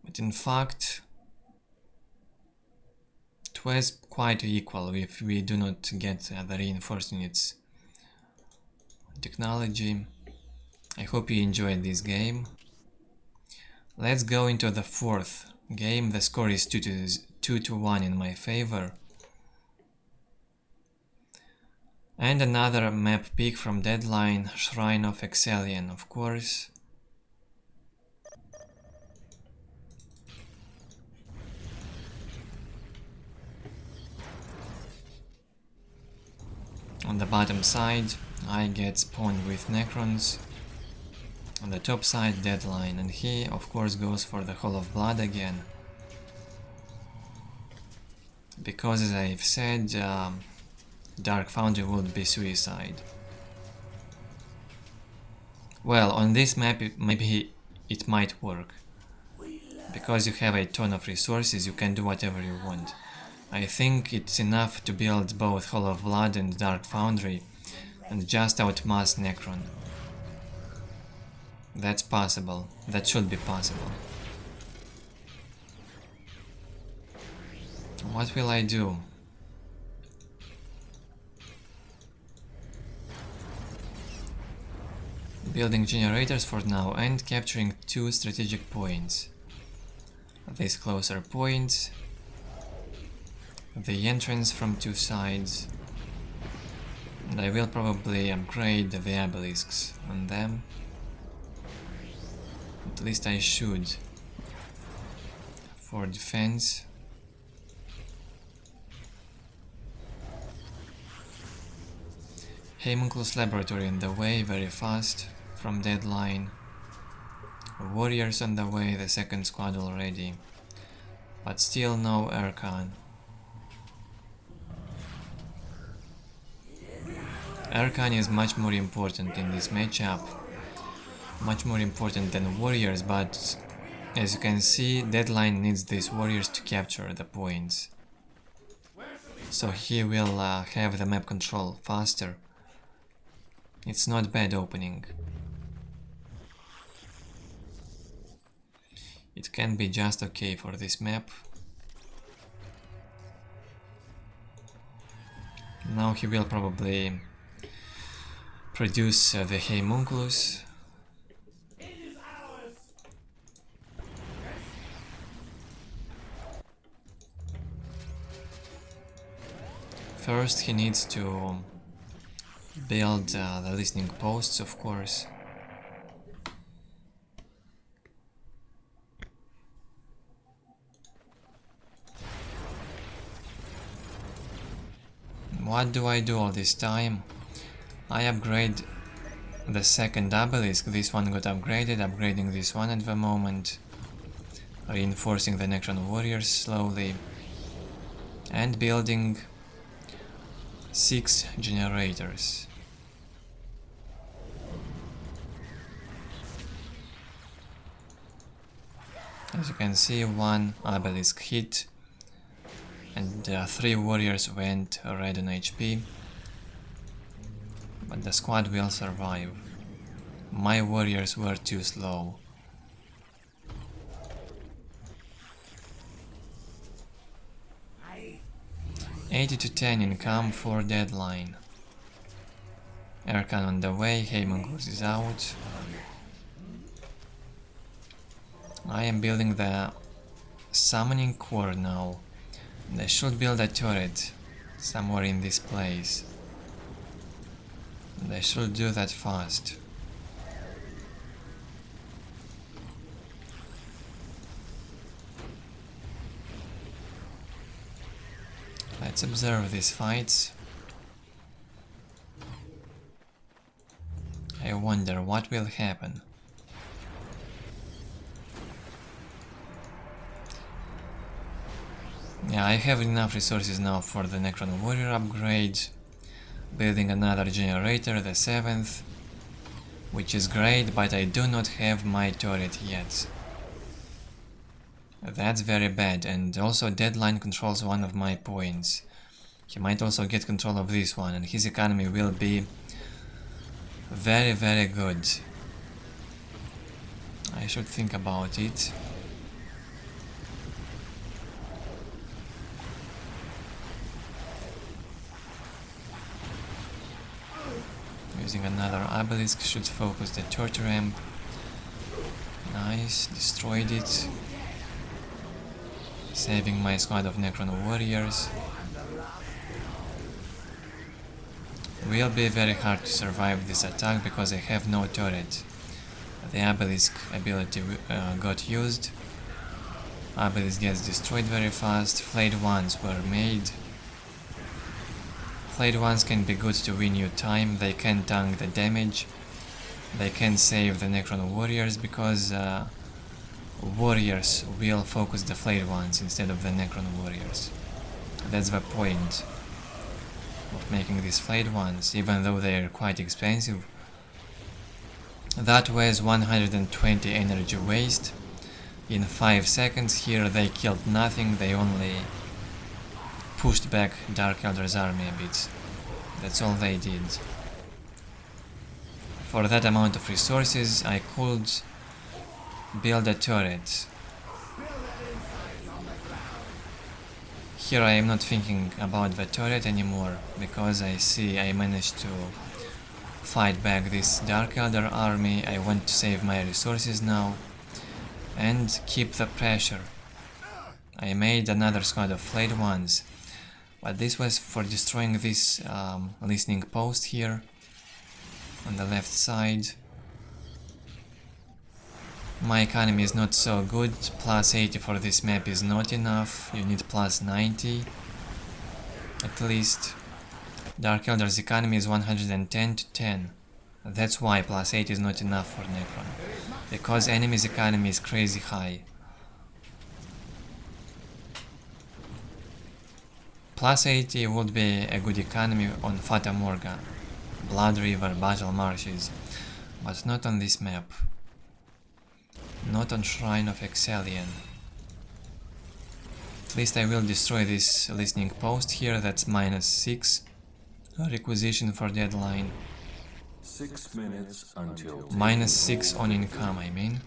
But in fact it was quite equal if we do not get the reinforced units. Technology. I hope you enjoyed this game. Let's go into the 4th game. The score is 2 to 1 in my favor. And another map pick from DeadLine, Shrine of Excellion, of course. On the bottom side, I get spawned with Necrons. On the top side, DeadLine, and he of course goes for the Hall of Blood again. Because as I've said, Dark Foundry would be suicide. Well, on this map maybe it might work. Because you have a ton of resources, you can do whatever you want. I think it's enough to build both Hall of Blood and Dark Foundry and just outmass Necron. That's possible. That should be possible. What will I do? Building generators for now and capturing 2 strategic points. These closer points, the entrance from 2 sides, and I will probably upgrade the obelisks on them. At least I should. For defense. Homunculus Laboratory on the way, very fast, from DeadLine. Warriors on the way, the second squad already. But still no Archon. Archon is much more important in this matchup. Much more important than warriors, but as you can see, DeadLine needs these warriors to capture the points. So he will have the map control faster. It's not bad opening. It can be just okay for this map. Now he will probably produce the Homunculus. First he needs to build the listening posts, of course. What do I do all this time? I upgrade the second obelisk. This one got upgraded, upgrading this one at the moment. Reinforcing the Necron warriors slowly. And building 6 generators. As you can see, 1 obelisk hit and 3 warriors went red on HP, but the squad will survive. My warriors were too slow. $80-10 income for DeadLine. Archon on the way, Homunculus is out. I am building the summoning core now. I should build a turret somewhere in this place. And I should do that fast. Let's observe these fights. I wonder what will happen. Yeah, I have enough resources now for the Necron warrior upgrade. Building another generator, the 7th, which is great, but I do not have my turret yet. That's very bad, and also DeadLine controls one of my points. He might also get control of this one, and his economy will be very, very good. I should think about it. Using another obelisk should focus the turret ramp. Nice, destroyed it. Saving my squad of Necron warriors. Will be very hard to survive this attack because I have no turret. The obelisk ability got used. Obelisk gets destroyed very fast. Flayed ones were made. Flayed ones can be good to win you time, they can tank the damage. they can save the Necron warriors because warriors will focus the flayed ones instead of the Necron warriors. That's the point of making these flayed ones, even though they are quite expensive. That was 120 energy waste in 5 seconds. Here they killed nothing, they only pushed back Dark Eldar's army a bit. That's all they did. For that amount of resources I could build a turret. Here I am not thinking about the turret anymore, because I see I managed to fight back this Dark Eldar army. I want to save my resources now and keep the pressure. I made another squad of flayed ones, but this was for destroying this listening post here on the left side. My economy is not so good, plus 80 for this map is not enough, you need plus 90 at least. Dark Eldar's economy is 110 to 10, that's why plus 8 is not enough for Necron, because enemy's economy is crazy high. Plus 80 would be a good economy on Fata Morga, Blood River, Battle Marshes, but not on this map. Not on Shrine of Excellion. At least I will destroy this listening post here, that's -6 requisition for DeadLine. 6 minutes until -6 on income, I mean.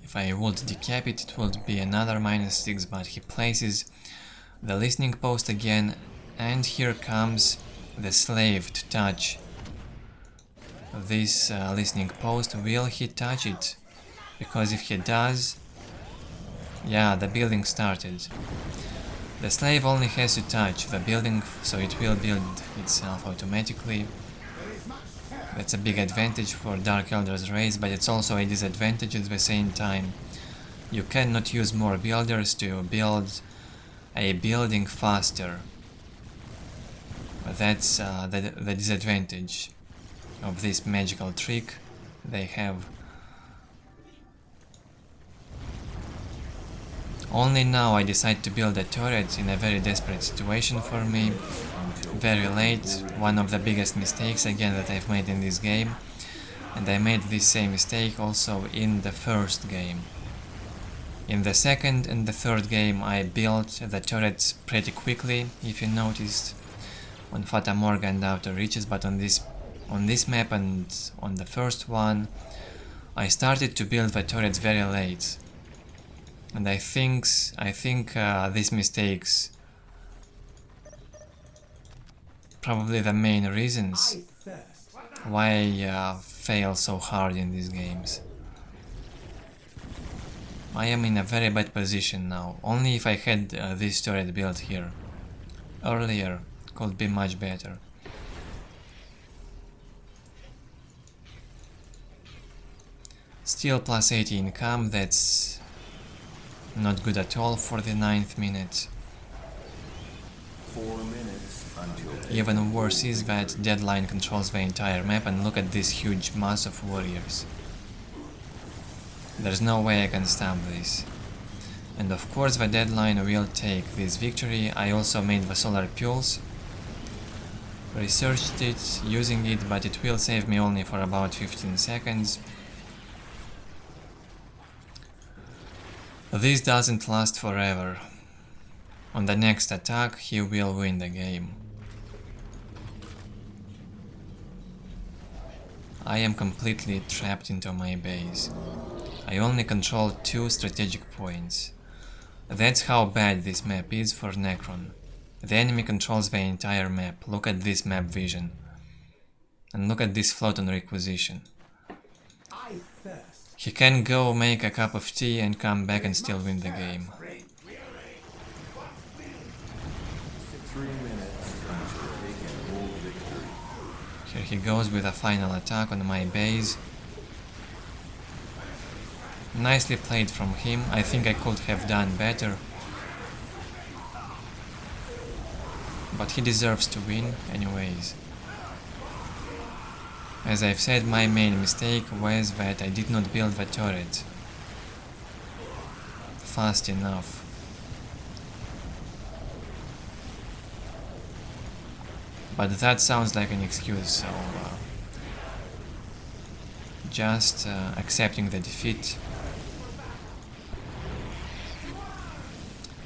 If I would decap it, it would be another -6, but he places the listening post again, and here comes the slave to touch this listening post. Will he touch it? Because if he does, yeah, the building started. The slave only has to touch the building, so it will build itself automatically. That's a big advantage for Dark Eldar's race, but it's also a disadvantage at the same time. You cannot use more builders to build a building faster. But that's the disadvantage of this magical trick they have. Only now I decide to build a turret in a very desperate situation for me. Very late, one of the biggest mistakes again that I've made in this game. And I made this same mistake also in the first game. In the second and the third game I built the turrets pretty quickly, if you noticed, on Fata Morga and Outer Reaches, but on this map and on the first one I started to build the turrets very late. And I think these mistakes probably the main reasons why I fail so hard in these games. I am in a very bad position now. Only if I had this turret built here earlier could be much better. Still plus 80 income, that's not good at all for the 9th minute. 4 minutes until Even worse is that DeadLine controls the entire map, and look at this huge mass of warriors. There's no way I can stop this. And of course the DeadLine will take this victory. I also made the solar pulse, researched it, using it, but it will save me only for about 15 seconds. This doesn't last forever. On the next attack he will win the game. I am completely trapped into my base. I only control 2 strategic points. That's how bad this map is for Necron. The enemy controls the entire map. Look at this map vision. And look at this float on requisition. He can go make a cup of tea and come back and still win the game. 3 minutes until they can hold victory. Here he goes with a final attack on my base. Nicely played from him. I think I could have done better. but he deserves to win anyways. As I've said, my main mistake was that I did not build the turret fast enough. But that sounds like an excuse, so just accepting the defeat.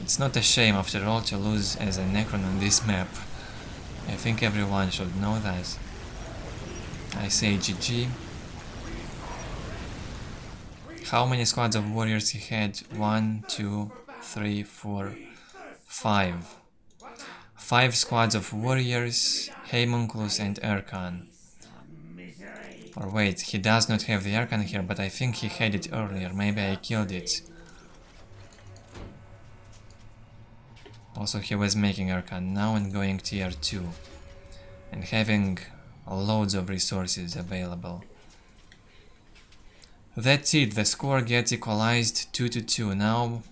It's not a shame after all to lose as a Necron on this map. I think everyone should know that. I say GG. How many squads of warriors he had? 1, 2, 3, 4, 5. 5 squads of warriors, Homunculus and Erkan. Or wait, he does not have the Erkan here, but I think he had it earlier. Maybe I killed it. Also, he was making Erkan now and going tier 2. And having loads of resources available. That's it, the score gets equalized 2-2. Now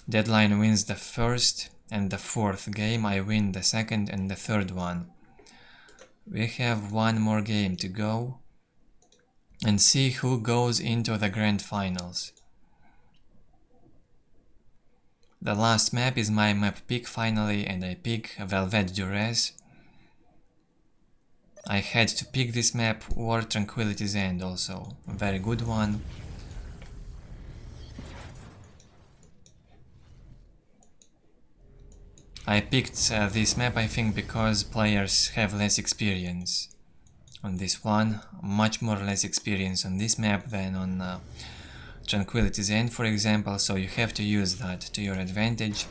DeadLine wins the first and the fourth game, I win the second and the third one. We have one more game to go and see who goes into the grand finals. The last map is my map pick finally, and I pick Velvet Duress. I had to pick this map or Tranquility's End also, a very good one. I picked this map, I think, because players have less experience on this one, much more less experience on this map than on Tranquility's End, for example, so you have to use that to your advantage.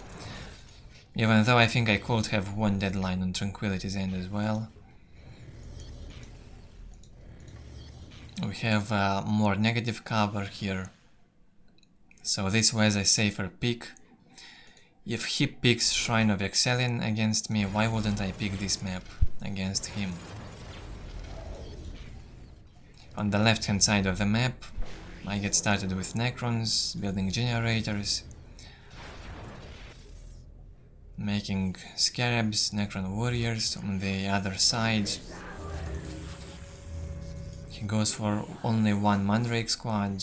Even though I think I could have won DeadLine on Tranquility's End as well. We have more negative cover here, so this was a safer pick. If he picks Shrine of Excellion against me, why wouldn't I pick this map against him? On the left hand side of the map, I get started with Necrons, building generators, making Scarabs, Necron warriors. On the other side, he goes for only one Mandrake squad.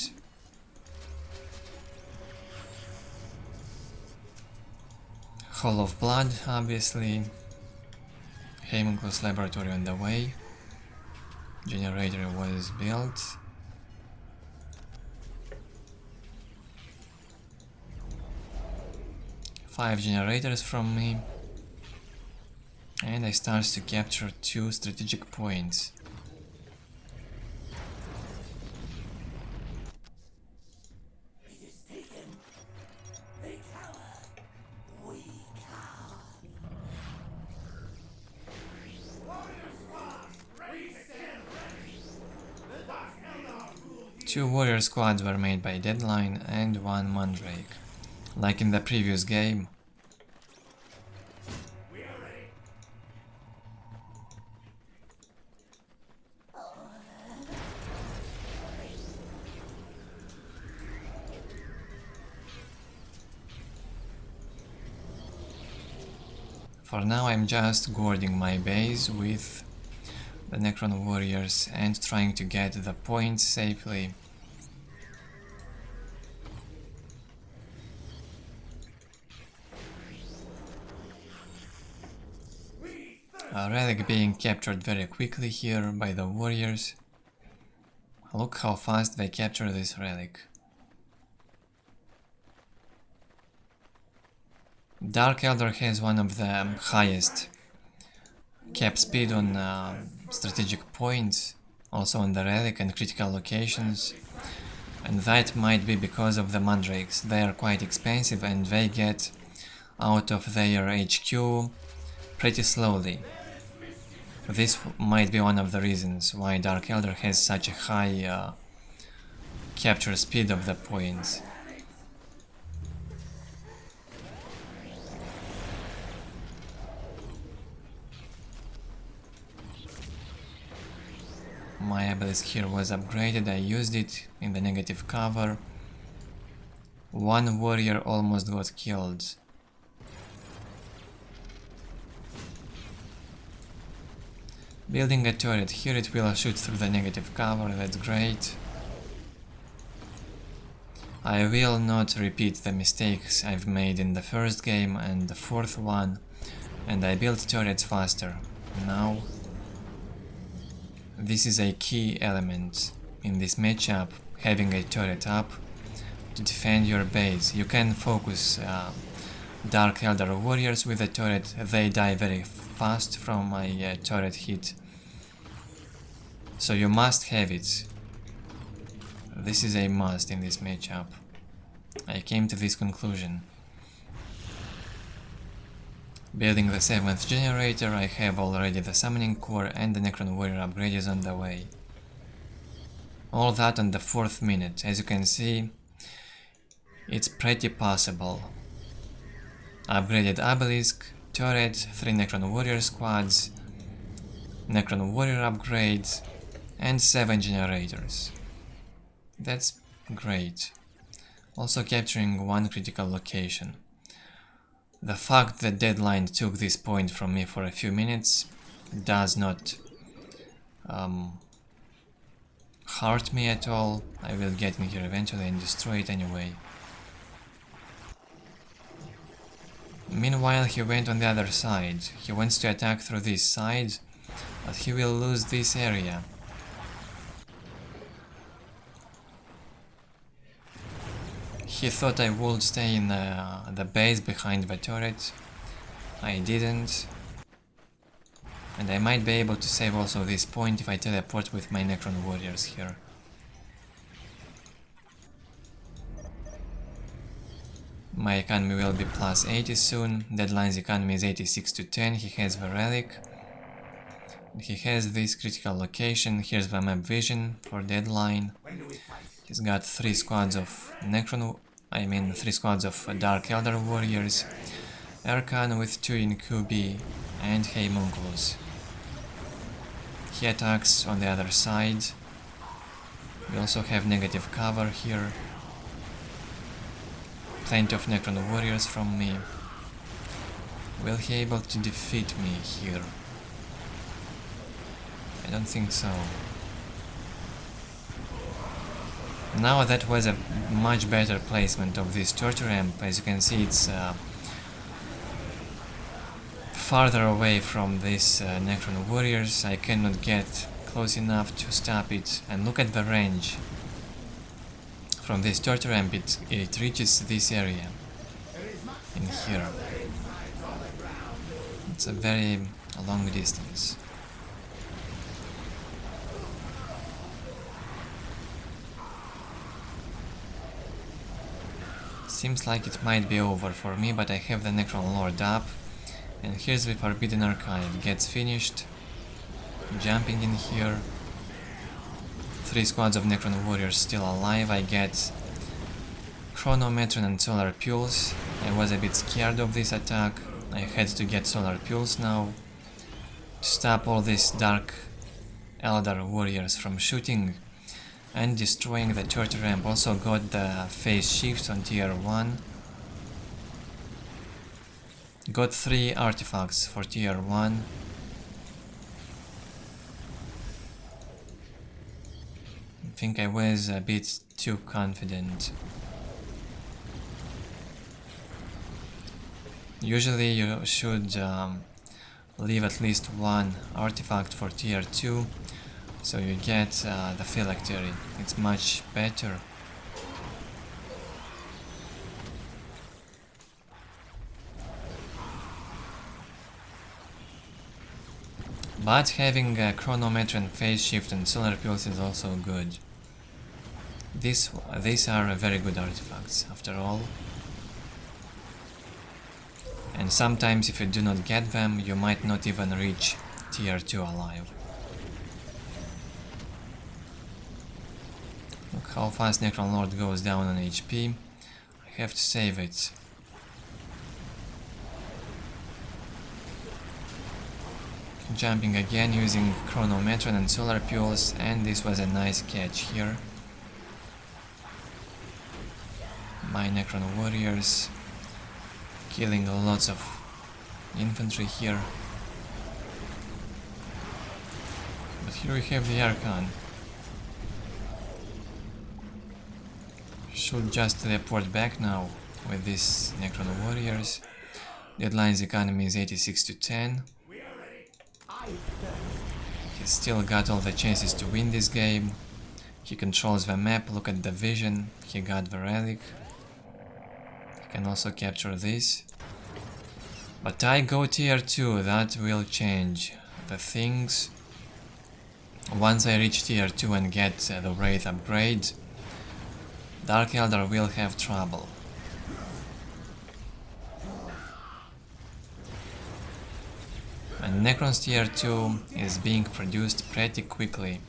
Hall of Blood, obviously. Homunculus Laboratory on the way. Generator was built. Five generators from me. And I start to capture 2 strategic points. Two warrior squads were made by DeadLine and one Mandrake, like in the previous game. For now I'm just guarding my base with the Necron warriors and trying to get the points safely. A relic being captured very quickly here by the warriors. Look how fast they capture this relic. Dark Eldar has one of the highest cap speed on strategic points, also on the relic and critical locations, and that might be because of the Mandrakes. They are quite expensive and they get out of their HQ pretty slowly. This might be one of the reasons why Dark Eldar has such a high capture speed of the points. My obelisk here was upgraded, I used it in the negative cover. One warrior almost got killed. Building a turret here, it will shoot through the negative cover, that's great. I will not repeat the mistakes I've made in the first game and the fourth one, and I built turrets faster. Now, this is a key element in this matchup, having a turret up to defend your base. You can focus Dark Eldar warriors with a turret, they die very fast from a turret hit. So you must have it. This is a must in this matchup. I came to this conclusion. Building the 7th generator, I have already the summoning core and the Necron warrior upgrade is on the way. All that on the 4th minute. As you can see, it's pretty possible. Upgraded obelisk, turret, 3 Necron warrior squads, Necron warrior upgrades, and 7 generators. That's great. Also capturing 1 critical location. The fact that DeadLine took this point from me for a few minutes does not hurt me at all. I will get in here eventually and destroy it anyway. Meanwhile, he went on the other side. He wants to attack through this side, but he will lose this area. He thought I would stay in the base behind the turret. I didn't. And I might be able to save also this point if I teleport with my Necron warriors here. My economy will be plus 80 soon. DeadLine's economy is 86 to 10. He has the relic. He has this critical location. Here's the map vision for DeadLine. He's got 3 squads of Necron, 3 squads of Dark Eldar warriors, Erkan with 2 Incubi, and Homunculus. He attacks on the other side. We also have negative cover here. Plenty of Necron warriors from me. Will he be able to defeat me here? I don't think so. Now that was a much better placement of this torture ramp. As you can see, it's farther away from these Necron warriors. I cannot get close enough to stop it. And look at the range. From this torture ramp, it reaches this area. In here. It's a very long distance. Seems like it might be over for me, but I have the Necron Lord up. And here's the Forbidden Archive. Gets finished. Jumping in here. 3 squads of Necron warriors still alive. I get Chronometron and Solar Pulse. I was a bit scared of this attack. I had to get Solar Pulse now to stop all these Dark Eldar warriors from shooting and destroying the torture ramp. Also got the phase shift on tier 1. Got 3 artifacts for tier 1. I think I was a bit too confident. Usually you should leave at least 1 artifact for tier 2, so you get the phylactery. It's much better. But having a Chronometron, Phase Shift and Solar Pulse is also good. These are very good artifacts, after all. And sometimes if you do not get them, you might not even reach tier 2 alive. Look how fast Necron Lord goes down on HP. I have to save it. Jumping again using Chronometron and Solar Pulse, and this was a nice catch here. My Necron warriors killing lots of infantry here. Here we have the Archon. Should just teleport back now with these Necron warriors. DeadLine's economy is 86 to 10. He's still got all the chances to win this game. He controls the map, look at the vision, he got the relic. He can also capture this. But I go tier 2, that will change the things. Once I reach tier 2 and get the Wraith upgrade, Dark Eldar will have trouble. And Necrons tier 2 is being produced pretty quickly.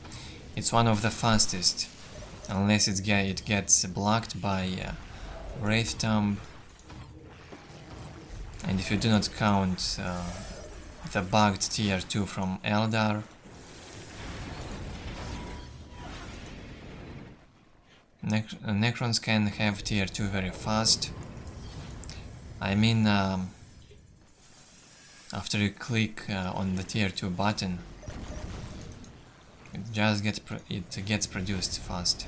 It's one of the fastest, unless it gets blocked by Wraith Tomb. And if you do not count the bugged tier 2 from Eldar. Necrons can have tier 2 very fast. I mean, after you click on the tier 2 button, it just gets produced fast.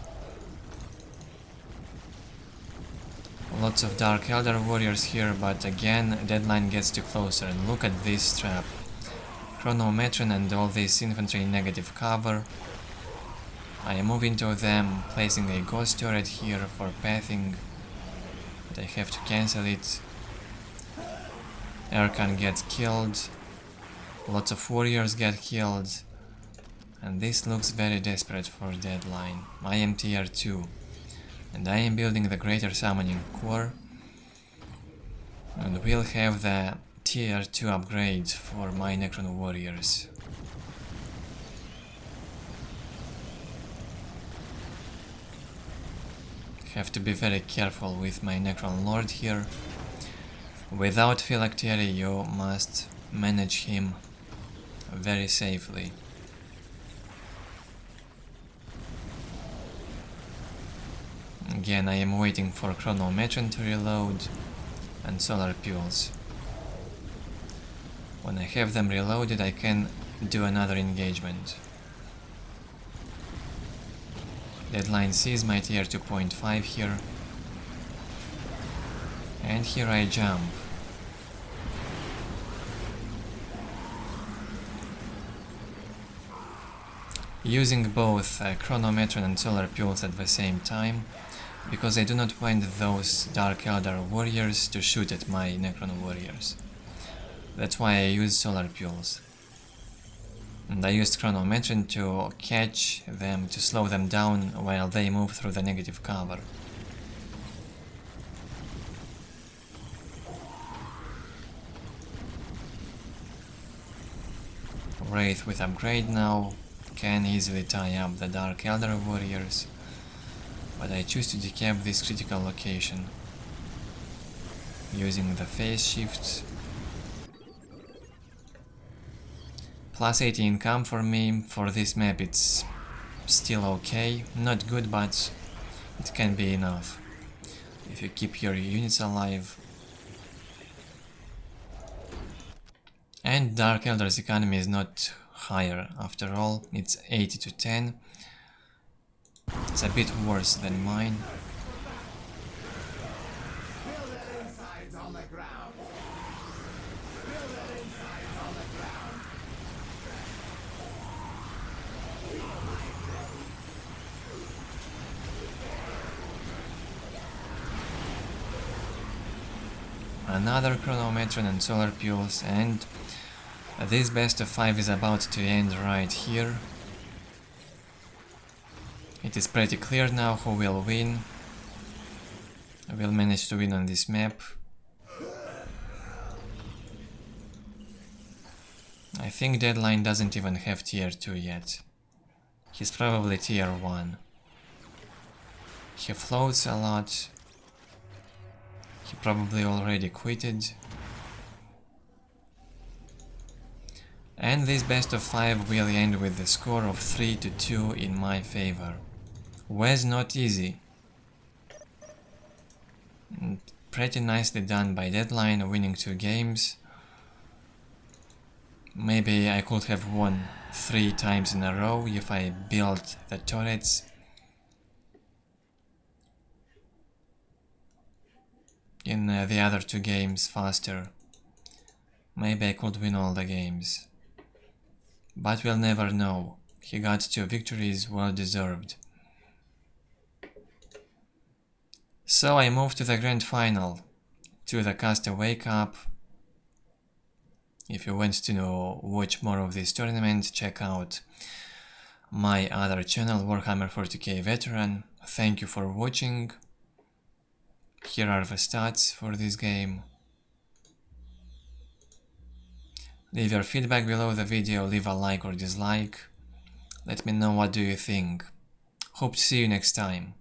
Lots of Dark Eldar warriors here, but again DeadLine gets too closer. And look at this trap. Chronometron and all this infantry in negative cover. I move into them, placing a ghost turret here for pathing, but I have to cancel it. Archon gets killed, lots of warriors get killed, and this looks very desperate for DeadLine. I am tier 2, and I am building the Greater Summoning Core, and we'll have the tier 2 upgrade for my Necron warriors. Have to be very careful with my Necron Lord here. Without Phylactery you must manage him very safely. Again, I am waiting for Chronometron to reload and Solar Pulse. When I have them reloaded, I can do another engagement. DeadLine sees my tier 2.5 here, and here I jump. Using both Chronometron and Solar Pulse at the same time, because I do not want those Dark Eldar warriors to shoot at my Necron warriors. That's why I use Solar Pulse. And I used Chronometron to catch them, to slow them down while they move through the negative cover. Wraith with upgrade now can easily tie up the Dark Eldar warriors, but I choose to decap this critical location using the phase shift. Plus 80 income for me. For this map it's still okay, not good, but it can be enough if you keep your units alive. And Dark Eldar's economy is not higher after all, it's 80 to 10. It's a bit worse than mine. Another Chronometron and Solar Pulse, and this best of 5 is about to end right here. It is pretty clear now who will win. I will manage to win on this map. I think DeadLine doesn't even have tier 2 yet. He's probably tier 1. He floats a lot. He probably already quitted. And this best of 5 will end with the score of 3 to 2 in my favor. Was not easy. Pretty nicely done by DeadLine, winning 2 games. Maybe I could have won 3 times in a row if I build the turrets. In the other 2 games faster. Maybe I could win all the games. But we'll never know. He got 2 victories, well deserved. So I moved to the grand final, to the Castaway Cup. If you want to watch more of this tournament, check out my other channel, Warhammer 40k Veteran. Thank you for watching. Here are the stats for this game. Leave your feedback below the video, leave a like or dislike. Let me know what do you think. Hope to see you next time.